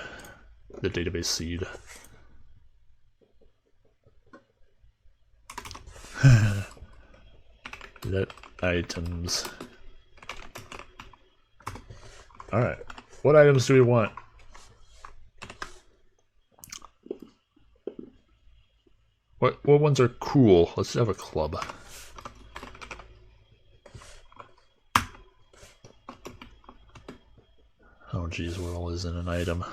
the database seed. Let items. Alright, what items do we want? What ones are cool? Let's have a club. Oh geez, what all is in an item?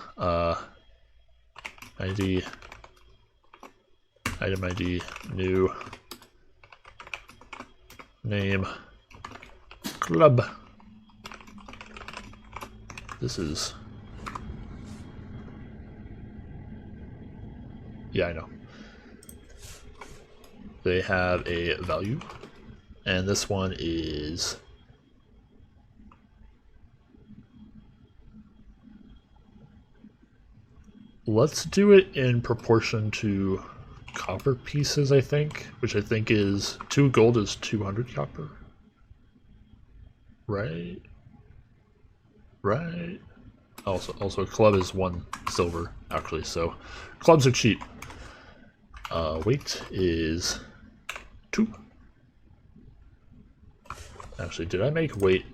ID, item ID, new, name, club. This is... Yeah, I know. They have a value, and this one is... Let's do it in proportion to copper pieces, I think, which I think is 2 gold is 200 copper. Right? Right. Also club is 1 silver, actually, so clubs are cheap. Weight is 2. Actually, did I make weight?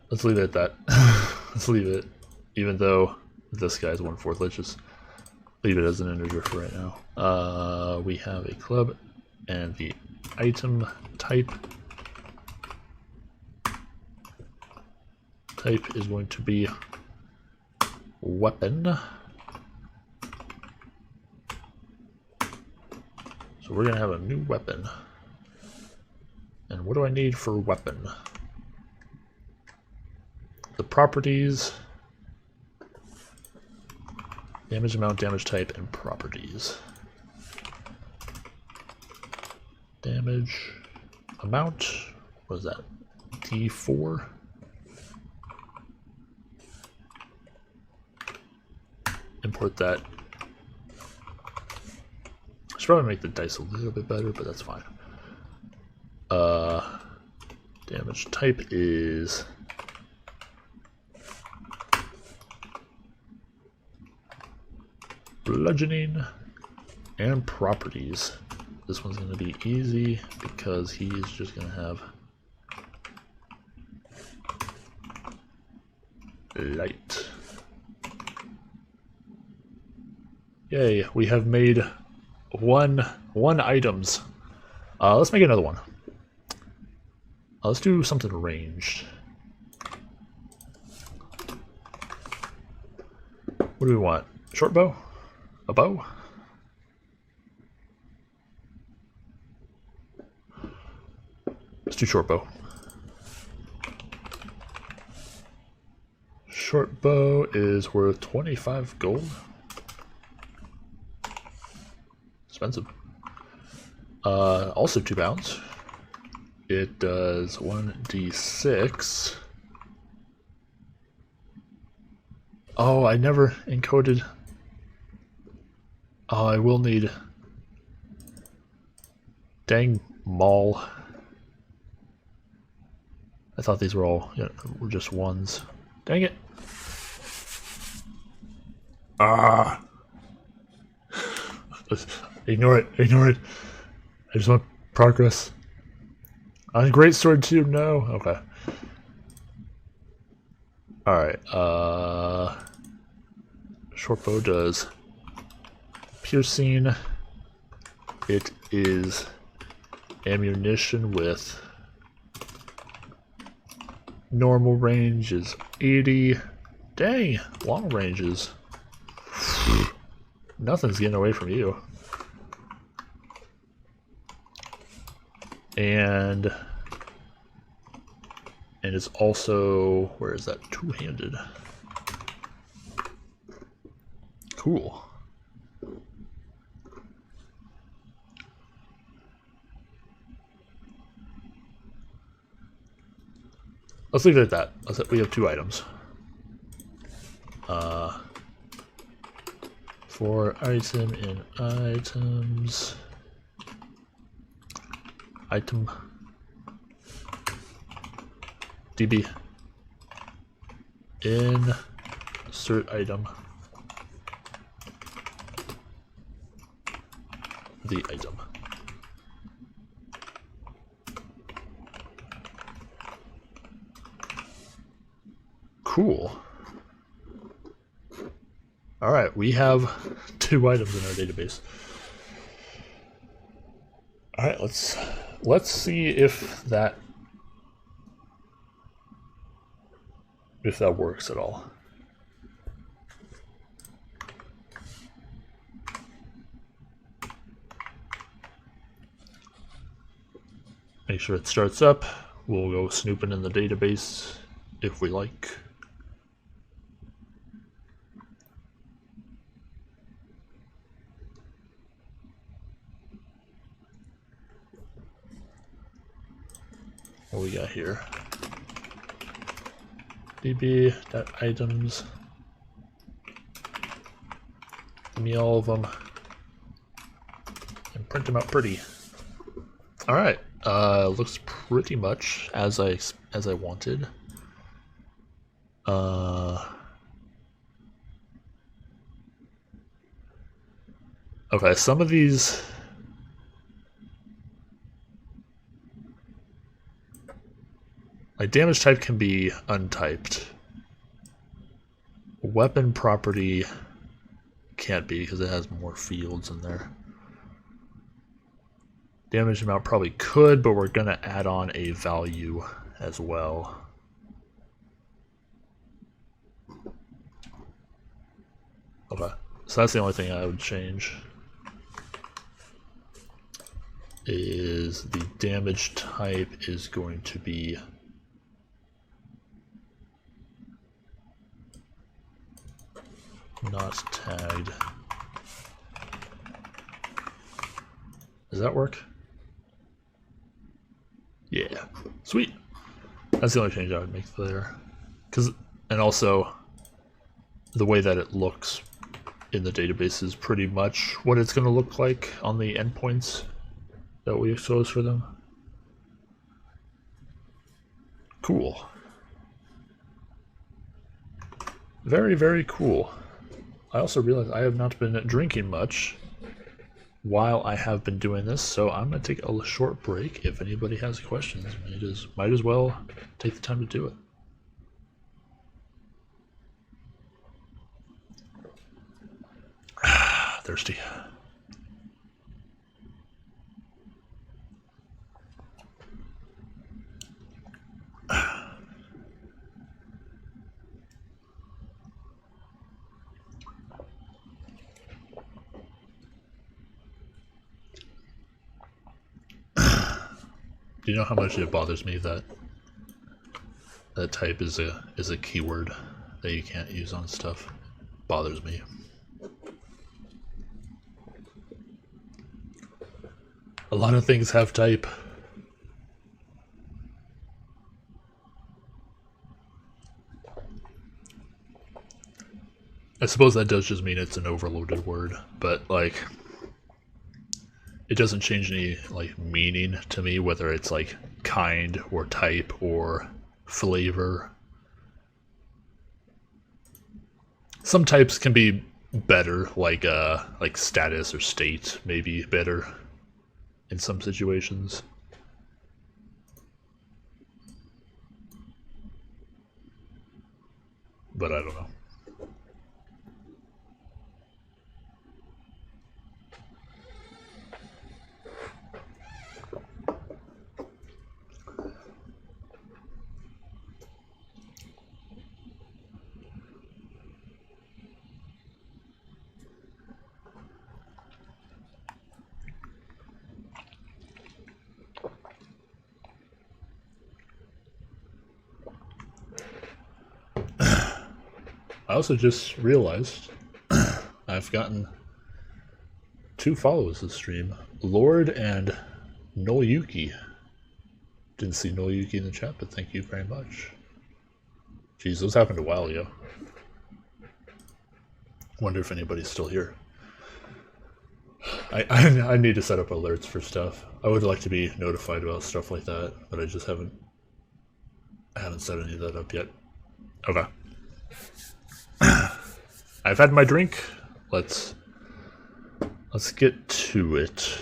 Let's leave it at that. Let's leave it, even though this guy's 1/4. Let's just leave it as an integer for right now. We have a club and the item type. Type is going to be weapon. So we're going to have a new weapon. And what do I need for weapon? The properties, damage amount, damage type, and properties. Damage amount, what is that? D4. Import that. I should probably make the dice a little bit better, but that's fine. Damage type is bludgeoning, and properties. This one's going to be easy because he's just going to have light. Yay, we have made one items. Let's make another one. Let's do something ranged. What do we want? Short bow? A bow? Let's do short bow. Short bow is worth 25 gold. Expensive. Also 2 pounds. It does 1d6. Oh, I never encoded. Oh, I will need. Dang maul. I thought these were all were just ones. Dang it. Ah. Ignore it. Ignore it. I just want progress. On Great Sword 2, no. Okay. Alright, short bow does piercing. It is ammunition with normal range is 80. Dang, long ranges. Nothing's getting away from you. And it's also, where is that? Two-handed. Cool. Let's leave it at that. We have 2 items. For item in items. Item. DB. Insert item. The item. Cool. Alright, we have 2 items in our database. Alright, let's see if that works at all. Make sure it starts up. We'll go snooping in the database if we like. What we got here? db.items. Give me all of them and print them out pretty. All right, looks pretty much as I wanted. Okay, some of these. Like, damage type can be untyped. Weapon property can't be because it has more fields in there. Damage amount probably could, but we're going to add on a value as well. Okay, so that's the only thing I would change. Is the damage type is going to be not tagged. Does that work? Yeah, sweet. That's the only change I would make there. And also, the way that it looks in the database is pretty much what it's going to look like on the endpoints that we expose for them. Cool. Very, very cool. I also realized I have not been drinking much while I have been doing this, so I'm going to take a short break. If anybody has questions, might as well take the time to do it. Thirsty. Do you know how much it bothers me that type is a keyword that you can't use on stuff? Bothers me. A lot of things have type. I suppose that does just mean it's an overloaded word, but like it doesn't change any like meaning to me, whether it's like kind or type or flavor. Some types can be better, like status or state, maybe better in some situations. But I don't know. I also just realized I've gotten 2 followers this stream, Lord and Noyuki. Didn't see Noyuki in the chat, but thank you very much. Jeez, those happened a while ago. Wonder if anybody's still here. I need to set up alerts for stuff. I would like to be notified about stuff like that, but I just haven't set any of that up yet. Okay. I've had my drink. Let's get to it.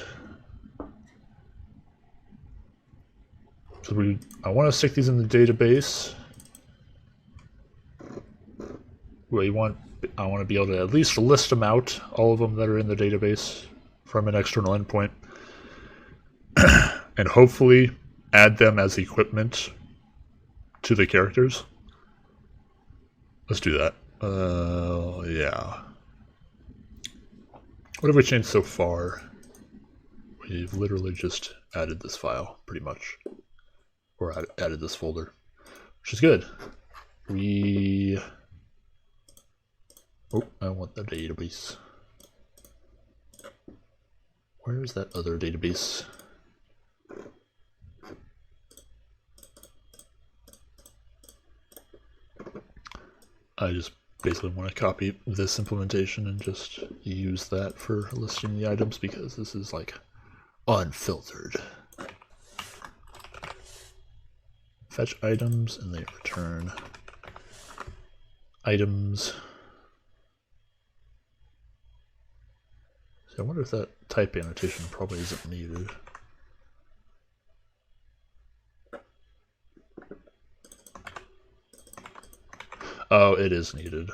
So I want to stick these in the database. I want to be able to at least list them out, all of them that are in the database from an external endpoint, and hopefully add them as equipment to the characters. Let's do that. Yeah. What have we changed so far? We've literally just added this file, pretty much. Or added this folder, which is good. Oh, I want the database. Where is that other database? I just basically want to copy this implementation and just use that for listing the items because this is like unfiltered. Fetch items and they return items. So I wonder if that type annotation probably isn't needed. Oh, it is needed.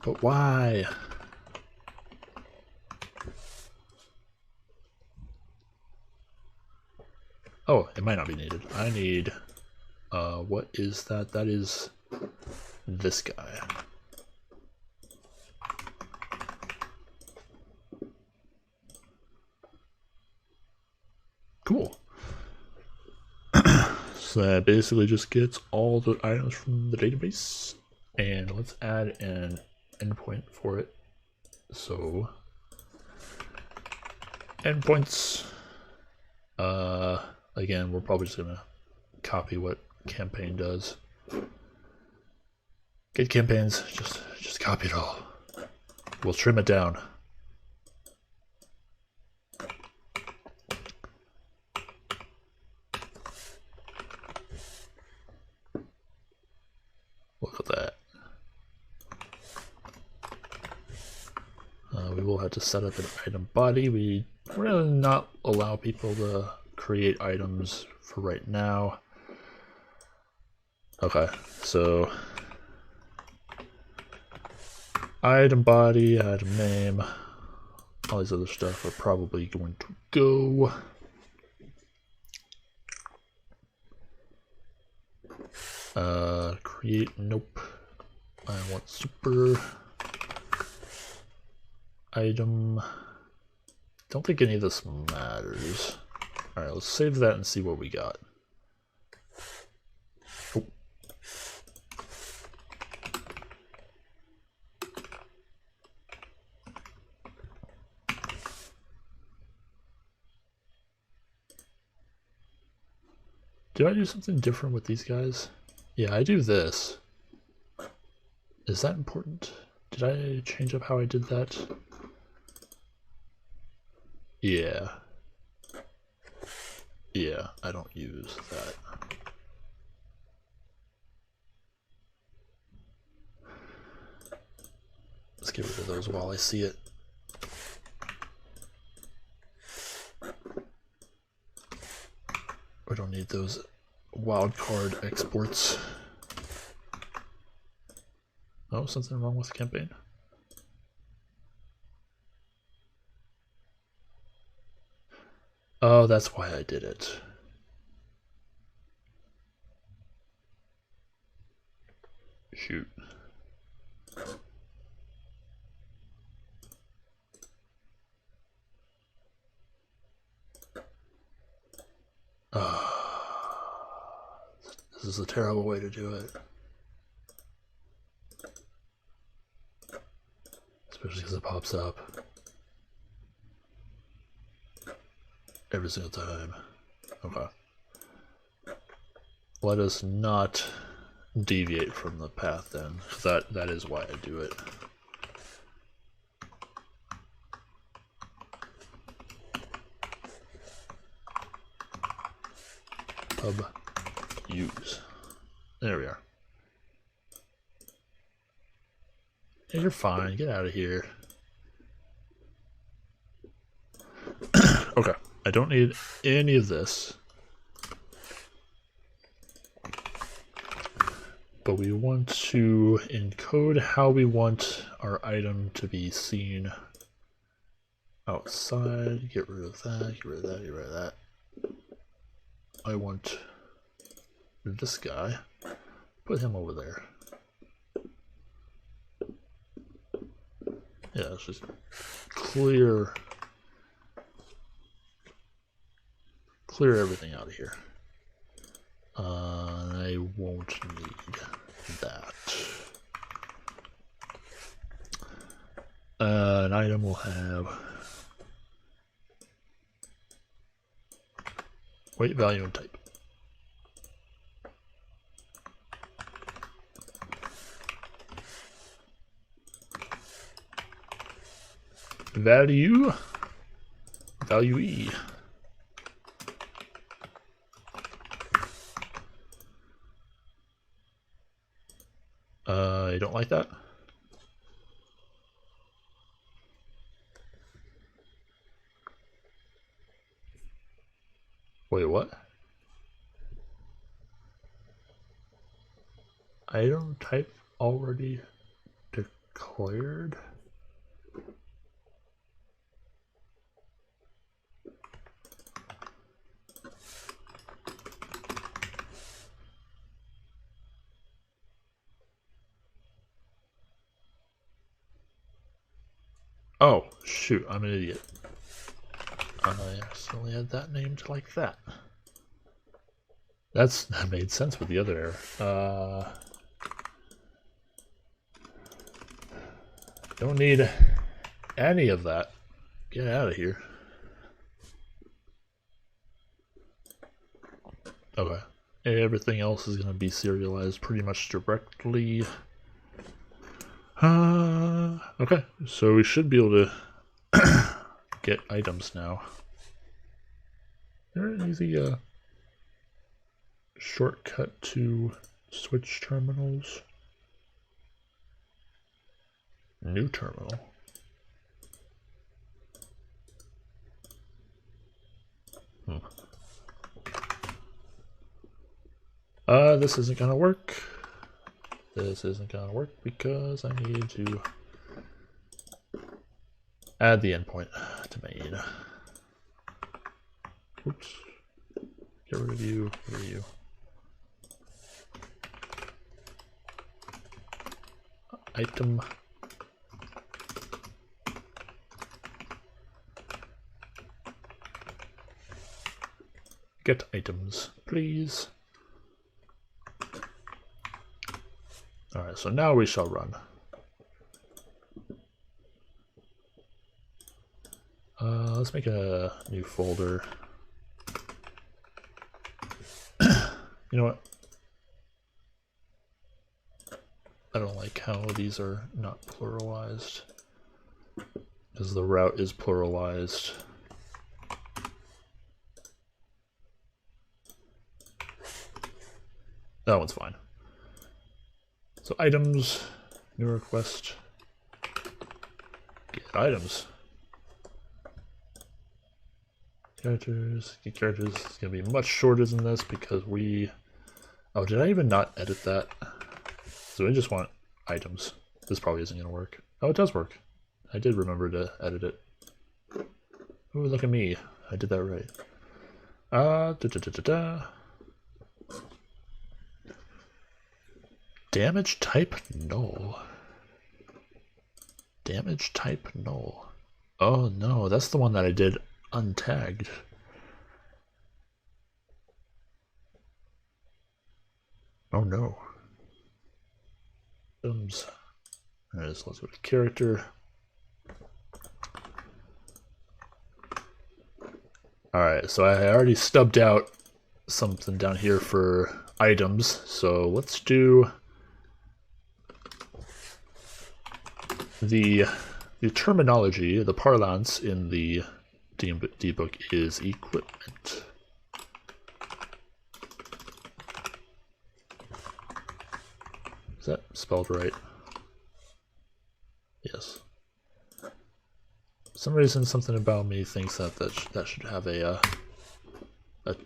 But why? Oh, it might not be needed. I need, what is that? That is this guy. Cool. So that basically just gets all the items from the database, and let's add an endpoint for it. So endpoints, again, we're probably just gonna copy what campaign does. Get campaigns, just copy it all. We'll trim it down. Look at that. we will have to set up an item body. We're going to not allow people to create items for right now. Okay, so item body, item name, all these other stuff are probably going to go. Create, nope. I want super item. Don't think any of this matters. Alright, let's save that and see what we got. Oh. Did I do something different with these guys? Yeah, I do this. Is that important? Did I change up how I did that? Yeah. Yeah, I don't use that. Let's get rid of those while I see it. We don't need those wildcard exports. Oh, something wrong with the campaign? Oh, that's why I did it. Shoot. This is a terrible way to do it. Especially because it pops up every single time. Okay. Let us not deviate from the path then, because that is why I do it. Pub use. There we are. Hey, you're fine. Get out of here. Okay. I don't need any of this. But we want to encode how we want our item to be seen outside. Get rid of that, get rid of that, get rid of that. I want this guy. Put him over there. Yeah, let's just clear everything out of here. I won't need that. An item will have weight, value, and type. Value E. I don't like that. Wait, what? Item type already declared? Oh, shoot, I'm an idiot. I accidentally had that named like that. That made sense with the other error. Don't need any of that. Get out of here. Okay. Everything else is going to be serialized pretty much directly. Okay, so we should be able to get items now. There an easy shortcut to switch terminals. New terminal. This isn't gonna work. This isn't gonna work because I need to add the endpoint to main. Oops. Get rid of you, get rid of you. Item. Get items, please. Alright, so now we shall run. Let's make a new folder. You know what? I don't like how these are not pluralized, because the route is pluralized. That one's fine. So items, new request, get items. Characters, get characters. It's gonna be much shorter than this because we... Oh, did I even not edit that? So I just want items. This probably isn't gonna work. Oh, it does work. I did remember to edit it. Ooh, look at me. I did that right. Damage type null. Damage type null. Oh no, that's the one that I did untagged. Oh no. Items. Alright, so let's go to character. Alright, so I already stubbed out something down here for items, so let's do the terminology, the parlance in the debook is equipment. Is that spelled right? Yes. For some reason, something about me thinks that that should have a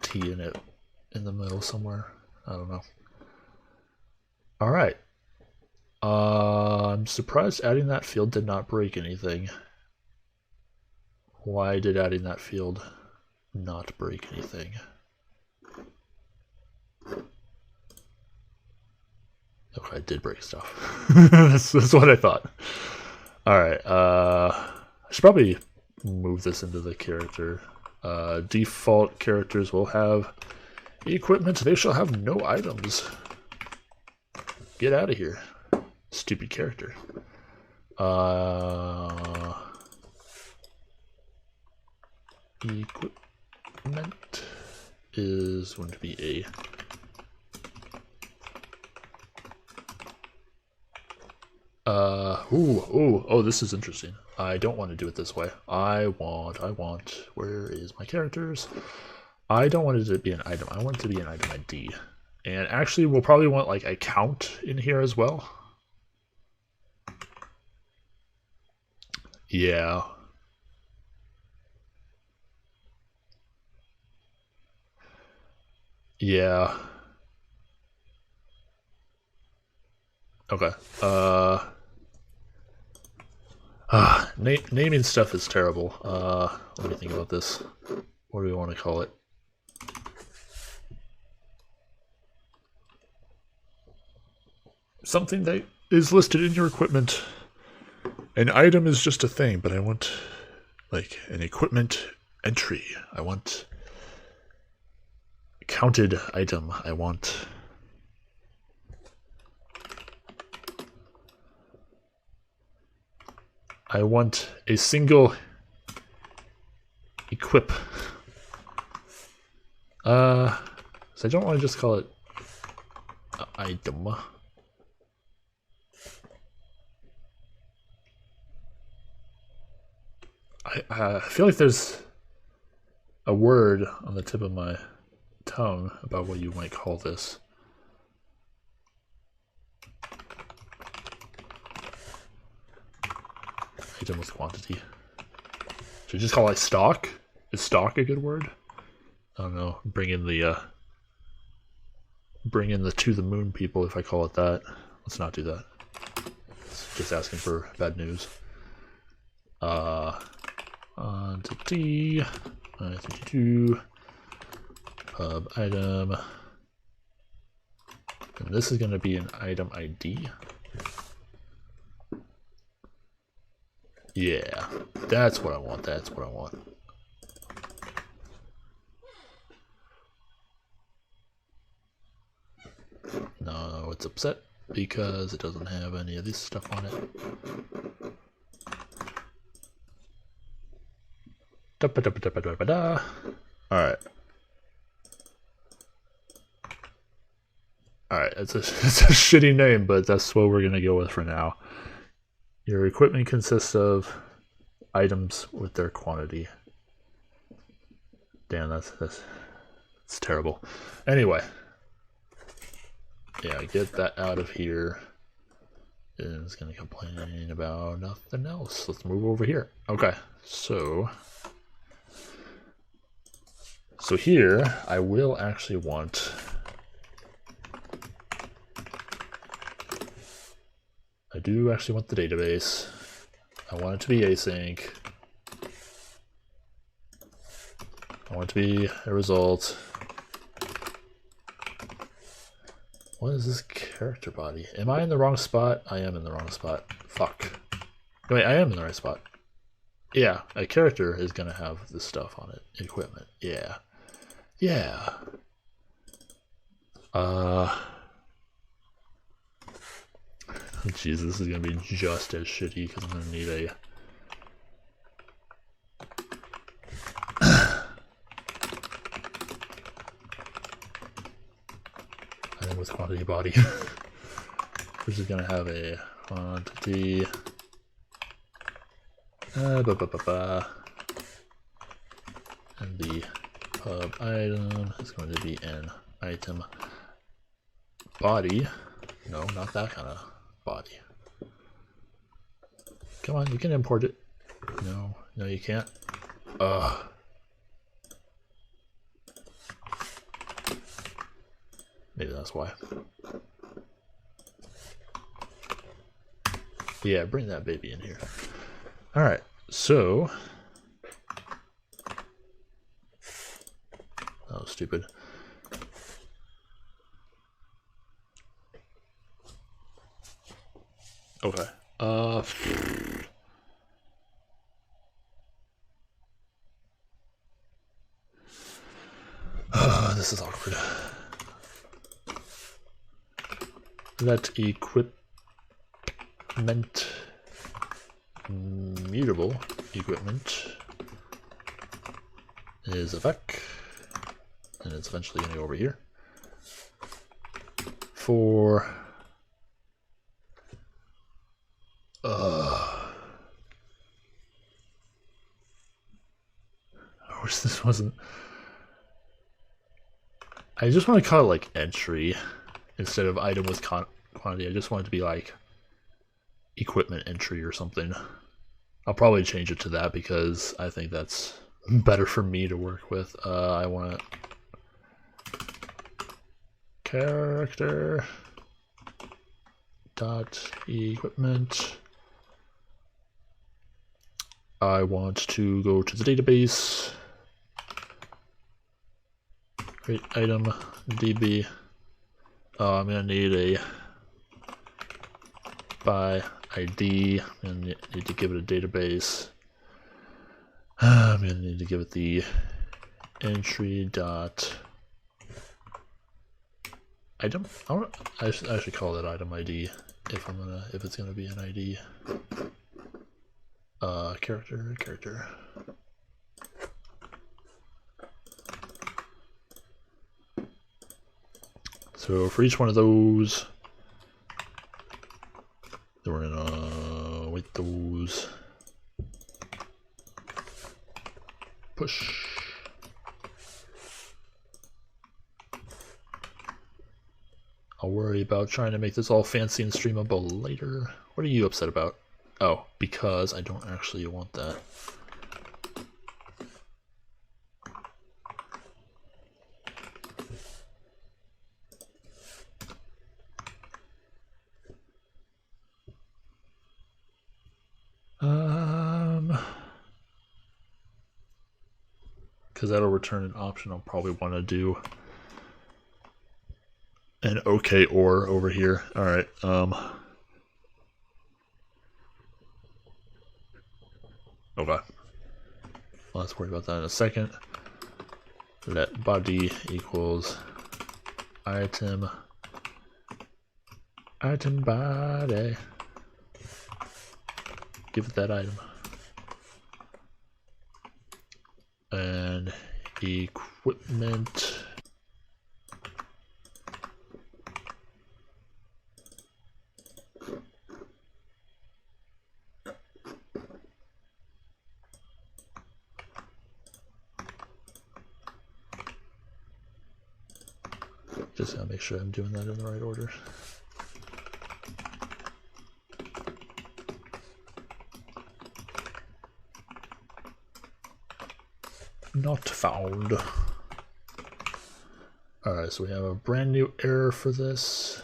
T in it in the middle somewhere. I don't know. All right. I'm surprised adding that field did not break anything. Why did adding that field not break anything? Okay, I did break stuff. that's what I thought. Alright, I should probably move this into the character. Default characters will have equipment. They shall have no items. Get out of here. Stupid character. Equipment is going to be oh, this is interesting. I don't want to do it this way. I want, where is my characters? I don't want it to be an item. I want it to be an item ID. And actually, we'll probably want like a count in here as well. Yeah. Yeah. Okay. Naming stuff is terrible. Let me think about this. What do we want to call it? Something that is listed in your equipment. An item is just a thing, but I want like an equipment entry. I want counted item. I want a single equip. So I don't want to just call it item. I feel like there's a word on the tip of my tongue about what you might call this. Item with quantity. Should we just call it stock? Is stock a good word? I don't know, bring in the to the moon people, if I call it that. Let's not do that. It's just asking for bad news. Entity 932 pub item, and this is going to be an item ID. Yeah, that's what I want. That's what I want. No, it's upset because it doesn't have any of this stuff on it. Alright. Alright, it's a shitty name, but that's what we're gonna go with for now. Your equipment consists of items with their quantity. Damn, that's terrible. Anyway. Yeah, get that out of here. It's gonna complain about nothing else. Let's move over here. Okay, so here I will actually want I do actually want the database. I want it to be async. I want it to be a result. What is this character body? Am I in the wrong spot? I am in the wrong spot. Fuck. Wait, I am in the right spot. Yeah, a character is gonna have this stuff on it. Equipment. Yeah. Yeah. Jeez, this is gonna be just as shitty because I'm gonna need a item with quantity body. We're just gonna have a quantity and the pub item is going to be an item body. No, not that kind of body. Come on, you can import it. No, no, you can't. Maybe that's why. Yeah, bring that baby in here. Alright, so that was stupid. Okay. This is awkward. Let equipment mutable equipment is a vec, and it's eventually going to go over here. For I wish this wasn't. I just want to call it like entry instead of item with quantity. I just want it to be like equipment entry or something. I'll probably change it to that because I think that's better for me to work with. I want character dot equipment. I want to go to the database. Create item db. I'm gonna need a by ID. I'm gonna need to give it a database. I'm gonna need to give it the entry dot item. I should call it item ID if it's gonna be an ID. Character. So for each one of those, then we're gonna wait those. Push. I'll worry about trying to make this all fancy and streamable later. What are you upset about? Oh, because I don't actually want that. because that'll return an option. I'll probably want to do an OK or over here. All right. Okay. Let's worry about that in a second. Let body equals item body. Give it that item. And equipment. Just gotta make sure I'm doing that in the right order. Not found. Alright, so we have a brand new error for this.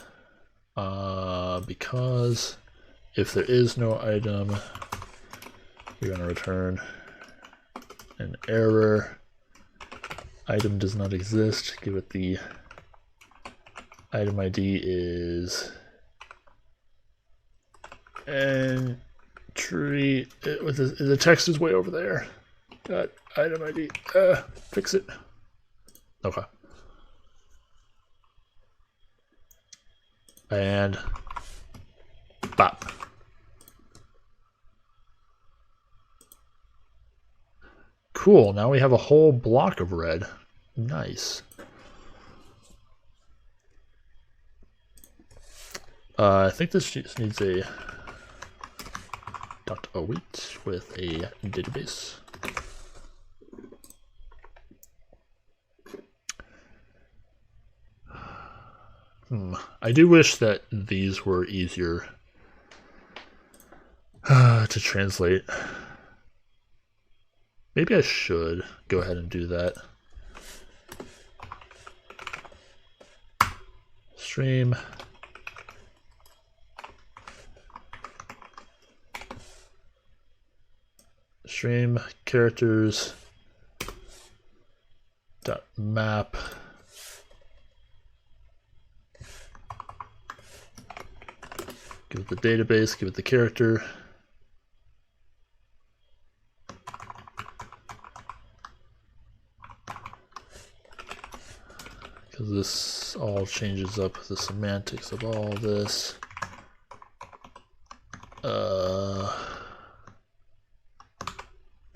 Because if there is no item, you're going to return an error. Item does not exist. Give it the item ID is entry. The text is way over there. Got item ID. Fix it. Okay. And bop. Cool. Now we have a whole block of red. Nice. I think this just needs a .await with a database. I do wish that these were easier to translate. Maybe I should go ahead and do that. Stream. Stream characters dot map give it the database, give it the character. Because this all changes up the semantics of all this.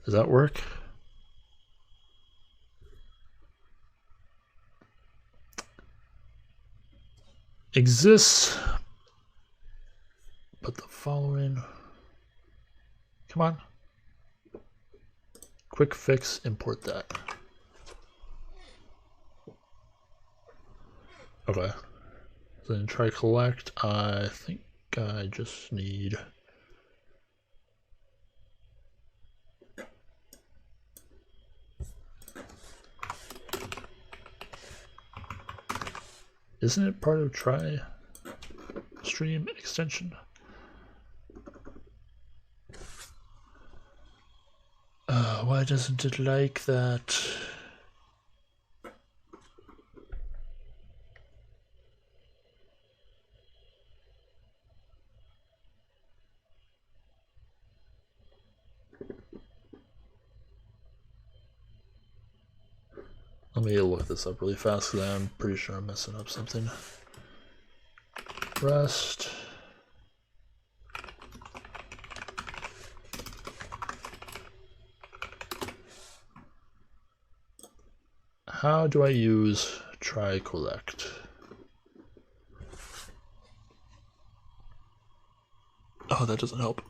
Does that work? Exists, but the following. Come on. Quick fix, import that. Okay. Then try collect. I think I just need. Isn't it part of try stream extension? Why doesn't it like that? Let me look this up really fast because I'm pretty sure I'm messing up something. Rest. How do I use try collect? Oh, that doesn't help.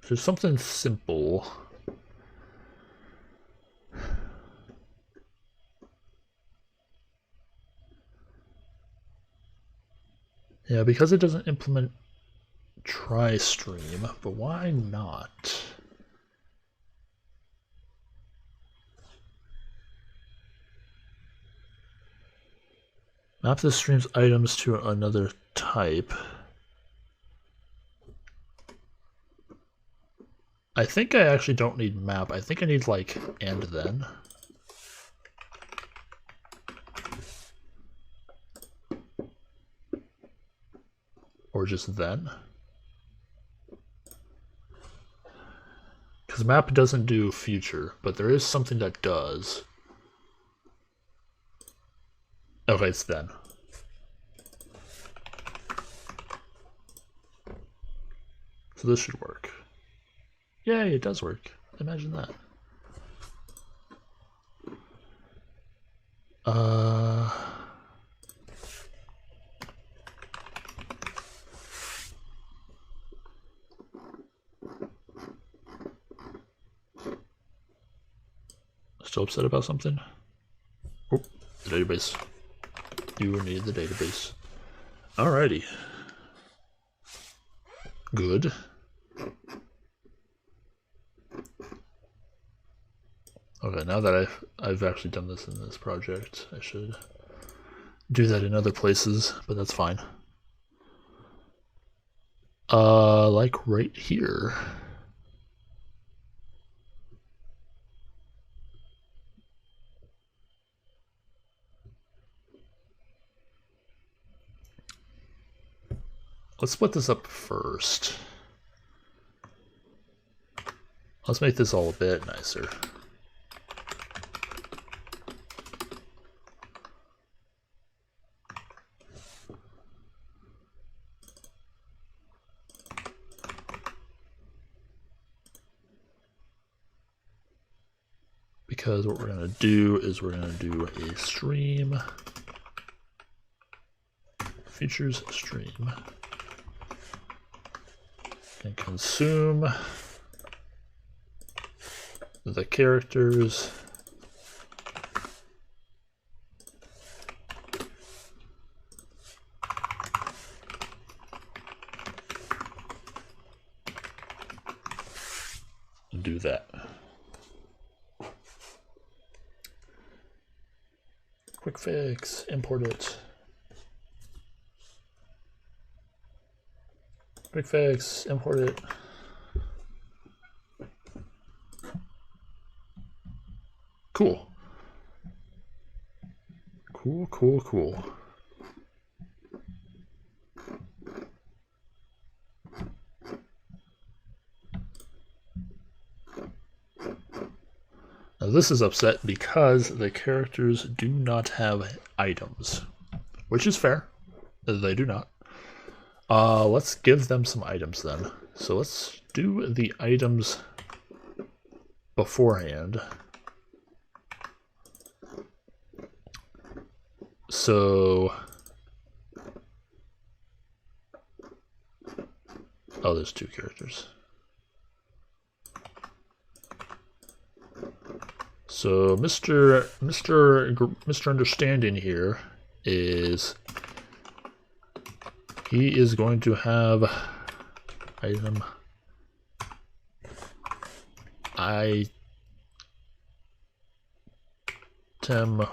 There's something simple. Yeah, because it doesn't implement try stream, but why not? Map the stream's items to another type. I think I actually don't need map. I think I need like and then. Or just then. Because map doesn't do future, but there is something that does. Okay, it's then. So this should work. Yay, it does work. Imagine that. Still upset about something? Oh, the database. You need the database. Alrighty. Good. Okay, now that I've actually done this in this project, I should do that in other places, but that's fine. Like right here. Let's split this up first. Let's make this all a bit nicer. Because what we're going to do is we're going to do a stream, features stream, and consume the characters and do that. Quick fix, import it. Quick fix, import it. Cool. Cool, cool, cool. Now this is upset because the characters do not have items, which is fair. They do not. Let's give them some items then. So let's do the items beforehand. So, oh, there's two characters. So Mr. Understanding here is he is going to have item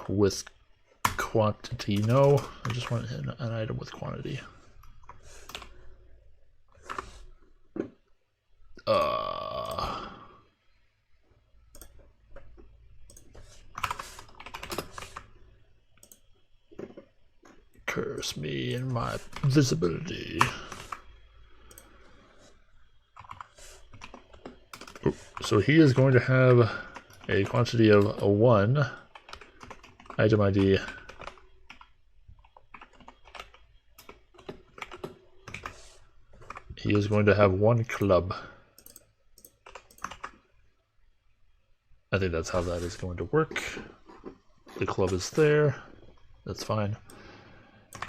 with quantity. No, I just want an item with quantity. Curse me and my visibility. Oh, so he is going to have a quantity of a 1 item ID. He is going to have 1 club. I think that's how that is going to work. The club is there. That's fine.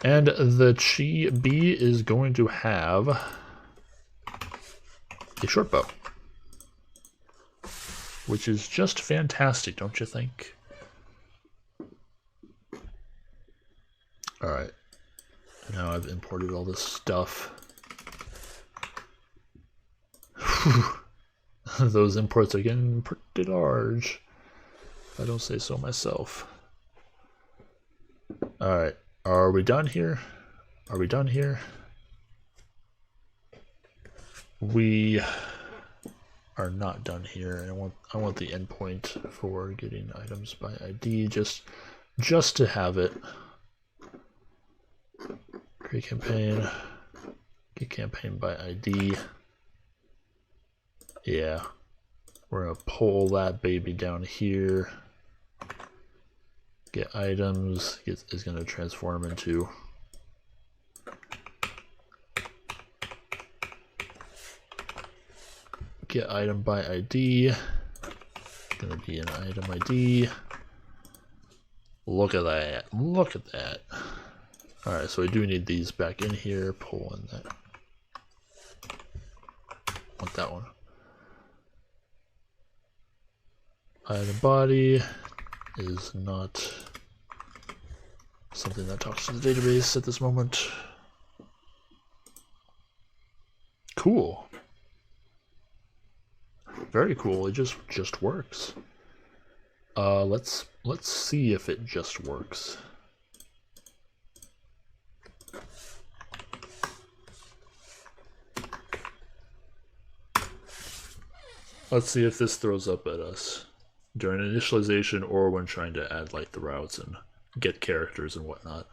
And the Chi B is going to have a short bow, which is just fantastic, don't you think? Alright, now I've imported all this stuff. Those imports are getting pretty large, if I don't say so myself. Alright, are we done here? Are we done here? We are not done here. I want the endpoint for getting items by ID just to have it. Create campaign. Get campaign by ID. Yeah. We're gonna pull that baby down here. Get items is gonna transform into get item by ID. Gonna be an item ID. Look at that. Look at that. Alright, so we do need these back in here. Pull in that. Want that one. Item body is not something that talks to the database at this moment. Cool. Very cool. It just works. Let's see if it just works. Let's see if this throws up at us during initialization or when trying to add like the routes and get characters and whatnot.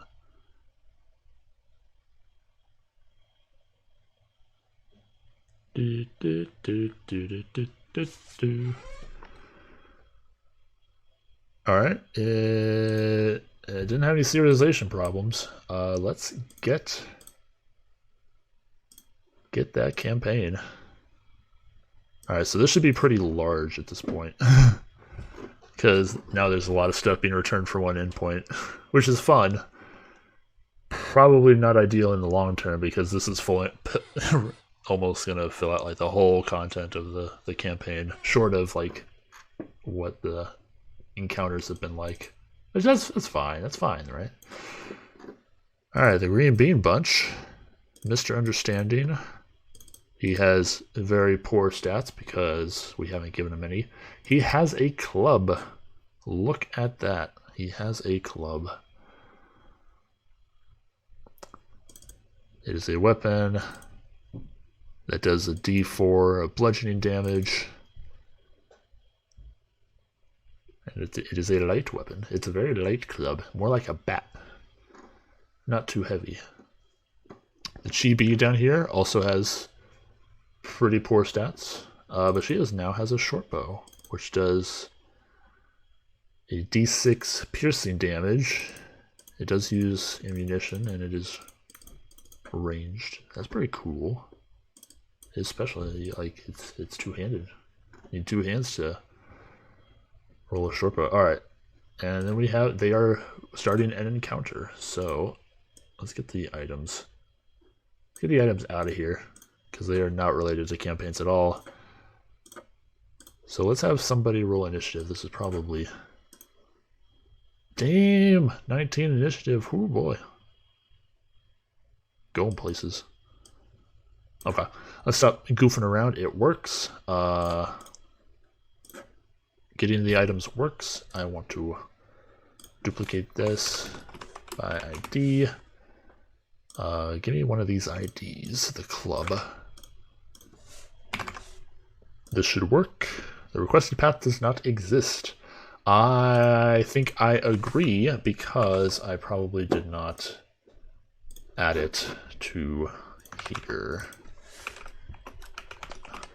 Alright, it didn't have any serialization problems. Let's get that campaign. Alright, so this should be pretty large at this point. Because now there's a lot of stuff being returned for one endpoint, which is fun. Probably not ideal in the long term because this is full almost gonna fill out like the whole content of the campaign, short of like what the encounters have been like. Which that's fine. That's fine, right? Alright, the Green Bean Bunch. Mr. Understanding. He has very poor stats because we haven't given him any. He has a club. Look at that. He has a club. It is a weapon that does a D4 of bludgeoning damage. And it is a light weapon. It's a very light club. More like a bat. Not too heavy. The Chibi down here also has pretty poor stats, but she now has a short bow, which does a D6 piercing damage. It does use ammunition, and it is ranged. That's pretty cool. Especially like it's two-handed. You need two hands to roll a short bow. All right, and then they are starting an encounter. So let's get the items. Let's get the items out of here, because they are not related to campaigns at all. So let's have somebody roll initiative. This is probably... Damn! 19 initiative. Oh boy. Going places. Okay. Let's stop goofing around. It works. Getting the items works. I want to duplicate this by ID. Give me one of these IDs. The club. This should work. The requested path does not exist. I think I agree because I probably did not add it to here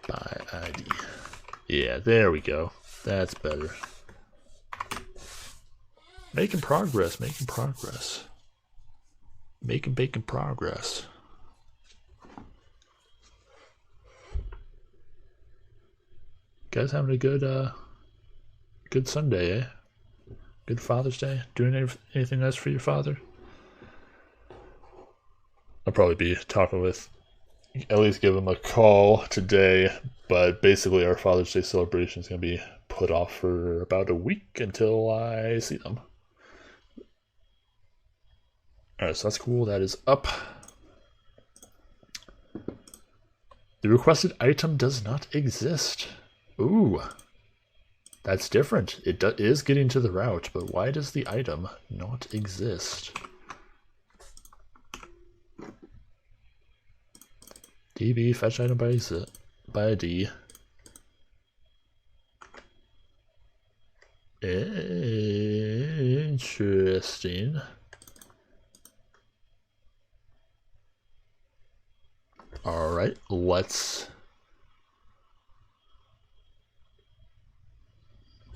by ID. Yeah, there we go. That's better. Making progress, making progress. Making bacon progress. Guys having a good Sunday, eh? Good Father's Day? Doing anything nice for your father? I'll probably be talking with, at least give him a call today, but basically our Father's Day celebration is going to be put off for about a week until I see them. Alright, so that's cool. That is up. The requested item does not exist. Ooh. That's different. It is getting to the route, but why does the item not exist? DB, fetch item by ID. Interesting. Alright,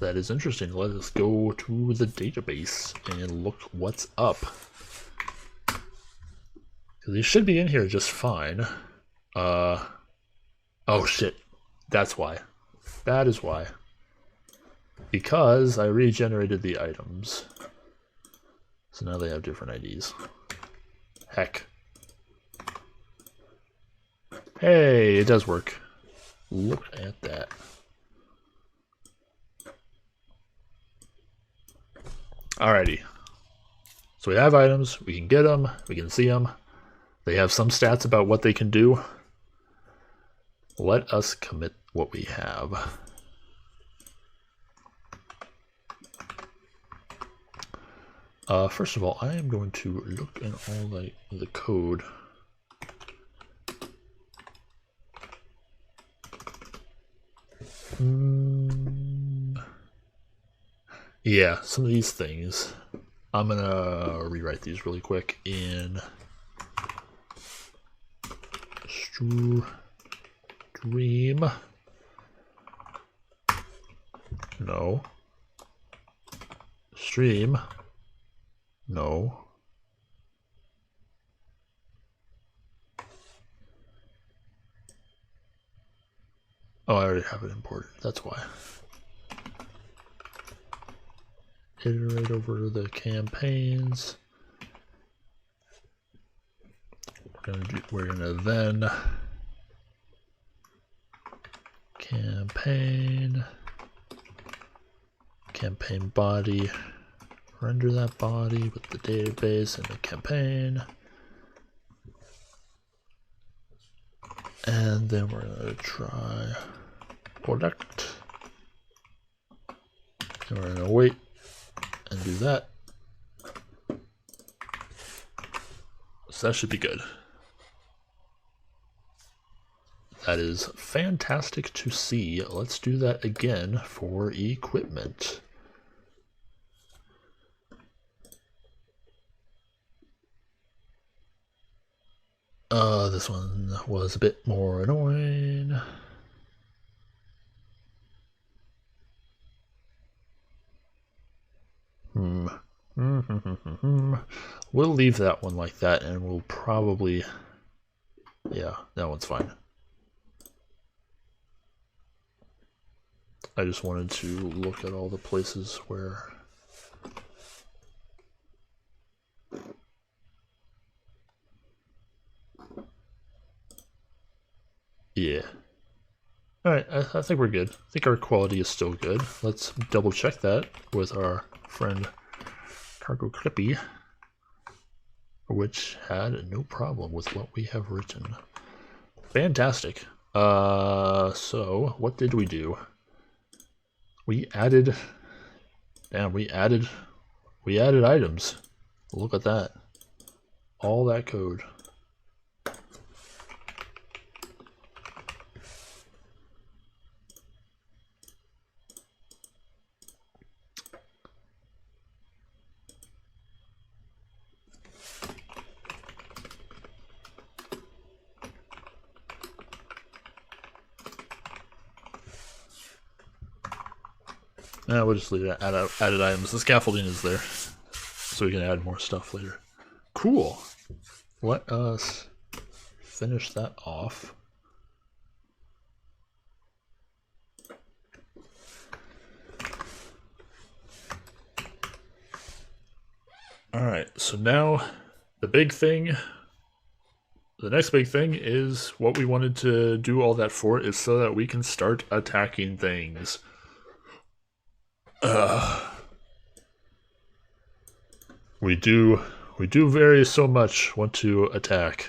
that is interesting. Let us go to the database and look what's up. They should be in here just fine. Oh shit. That's why. That is why. Because I regenerated the items. So now they have different IDs. Heck. Hey, it does work. Look at that. Alrighty. So we have items, we can get them, we can see them. They have some stats about what they can do. Let us commit what we have. First of all, I am going to look in all the code. Yeah, some of these things. I'm gonna rewrite these really quick in stream. No. Stream. No. Oh, I already have it imported. That's why. Iterate over the campaigns. We're gonna then campaign body, render that body with the database and the campaign. And then we're gonna try product. And we're gonna wait and do that. So that should be good. That is fantastic to see. Let's do that again for equipment. This one was a bit more annoying. We'll leave that one like that, and we'll probably, yeah, that one's fine. I just wanted to look at all the places where yeah. Alright, I think we're good. I think our quality is still good. Let's double check that with our friend Cargo Clippy, which had no problem with what we have written. Fantastic. So what did we do? We added items. Look at that. All that code. We'll just leave it at added items. The scaffolding is there, so we can add more stuff later. Cool. Let us finish that off. Alright, so now the next big thing is what we wanted to do all that for is so that we can start attacking things. We do very so much want to attack.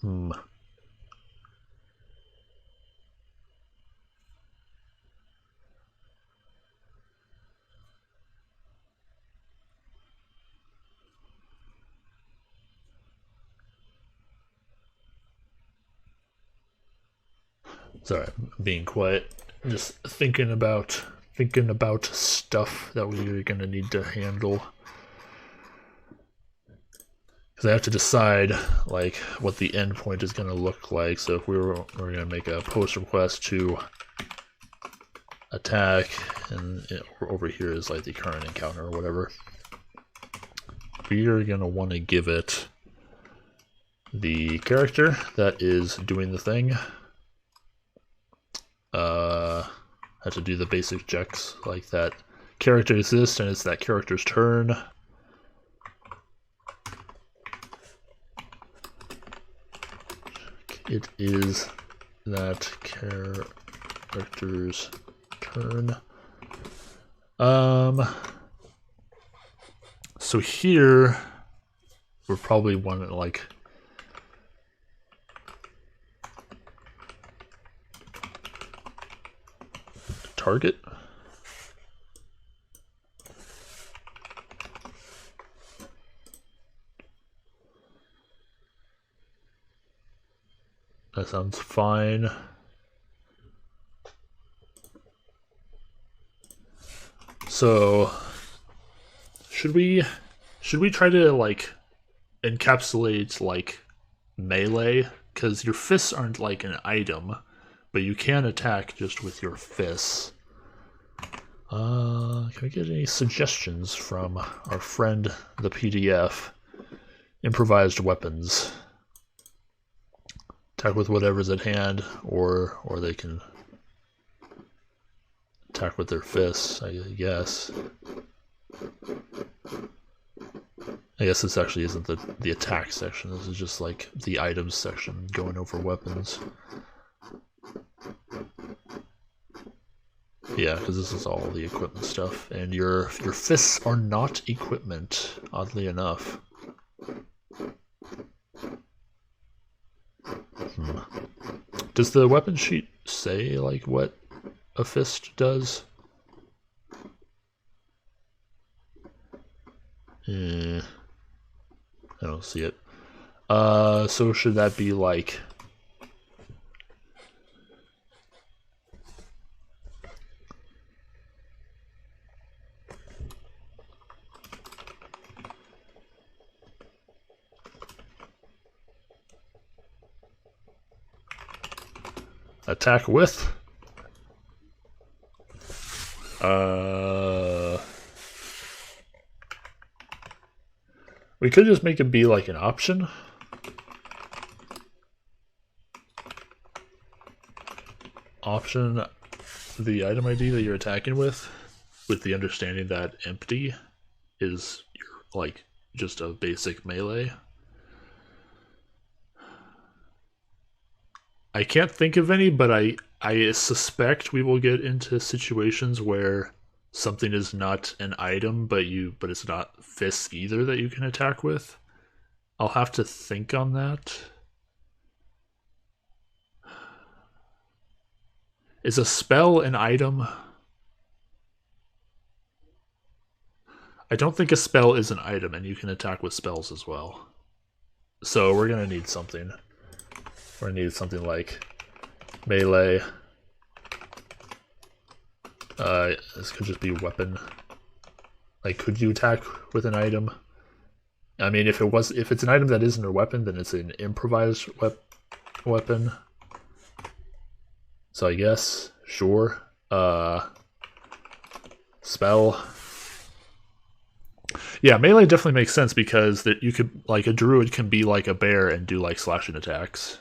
Hmm. Sorry, I'm being quiet. Just thinking about stuff that we're gonna need to handle. Because I have to decide like what the endpoint is gonna look like. So if we're gonna make a post request to attack, and over here is like the current encounter or whatever. We are gonna want to give it the character that is doing the thing. Have to do the basic checks like that. Character exists and it's that character's turn. It is that character's turn. So here we're probably wanting like target. That sounds fine. So should we try to like encapsulate like melee? Because your fists aren't like an item, but you can attack just with your fists. Can we get any suggestions from our friend the PDF? Improvised weapons. Attack with whatever's at hand, or they can attack with their fists, I guess. I guess this actually isn't the attack section, this is just like the items section going over weapons. Yeah, because this is all the equipment stuff, and your fists are not equipment, oddly enough. Does the weapon sheet say like what a fist does? I don't see it. So should that be like attack with? We could just make it be like an option. Option the item ID that you're attacking with the understanding that empty is like just a basic melee. I can't think of any, but I suspect we will get into situations where something is not an item, but it's not fists either that you can attack with. I'll have to think on that. Is a spell an item? I don't think a spell is an item, and you can attack with spells as well. So we're gonna need something. We're gonna need something like melee. This could just be weapon. Like, could you attack with an item? I mean, if it's an item that isn't a weapon, then it's an improvised weapon. So I guess, sure. Spell. Yeah, melee definitely makes sense because that you could, like, a druid can be like a bear and do like slashing attacks.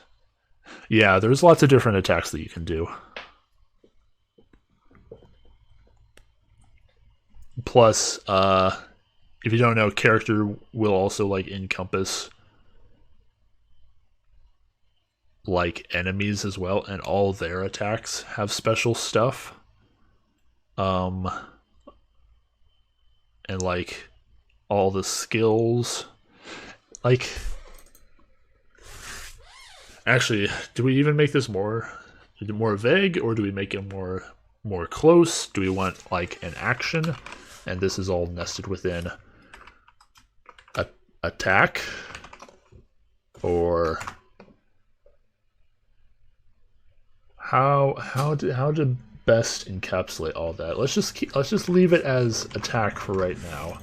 Yeah, there's lots of different attacks that you can do. Plus, if you don't know, character will also like encompass like enemies as well, and all their attacks have special stuff. And like all the skills, like Actually, do we even make this more vague, or do we make it more close? Do we want like an action, and this is all nested within a attack, or how to best encapsulate all that? Let's just leave it as attack for right now.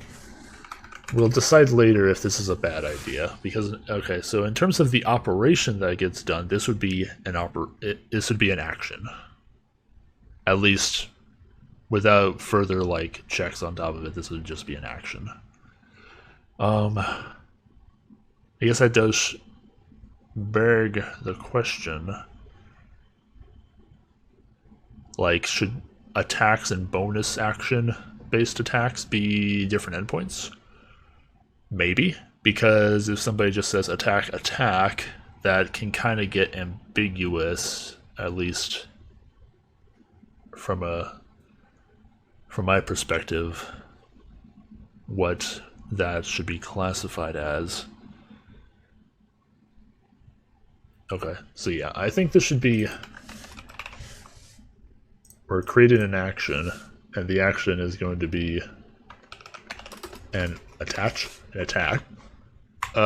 We'll decide later if this is a bad idea, because okay, so in terms of the operation that gets done, this would be an action. At least without further like checks on top of it, this would just be an action. I guess that does beg the question, like, should attacks and bonus action based attacks be different endpoints? Maybe, because if somebody just says attack, that can kind of get ambiguous, at least from my perspective, what that should be classified as. Okay, so yeah, I think this should be, we're creating an action, and the action is going to be an attack.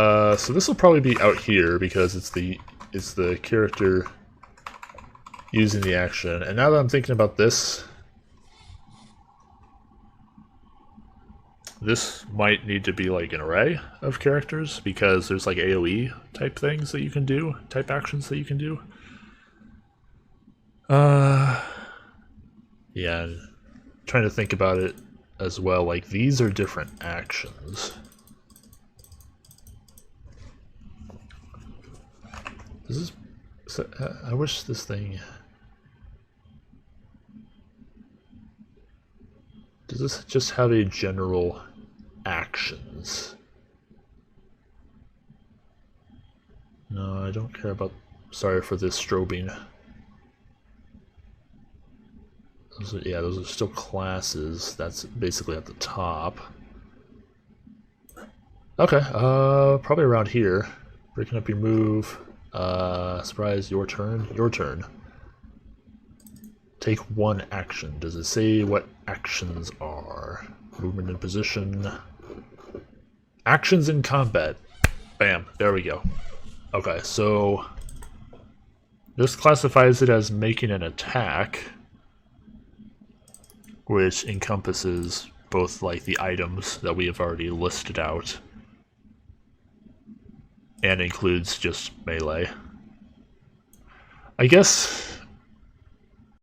So this will probably be out here because it's the character using the action. And now that I'm thinking about this might need to be like an array of characters, because there's like AoE type things that you can do, type actions that you can do. Yeah, I'm trying to think about it as well, like these are different actions. I wish this thing... Does this just have a general actions? No, I don't care about... Sorry for this strobing. Those are still classes. That's basically at the top. Okay, probably around here. Breaking up your move. Surprise, your turn. Your turn. Take one action. Does it say what actions are? Movement in position. Actions in combat. Bam, there we go. Okay, so this classifies it as making an attack, which encompasses both like the items that we have already listed out and includes just melee. I guess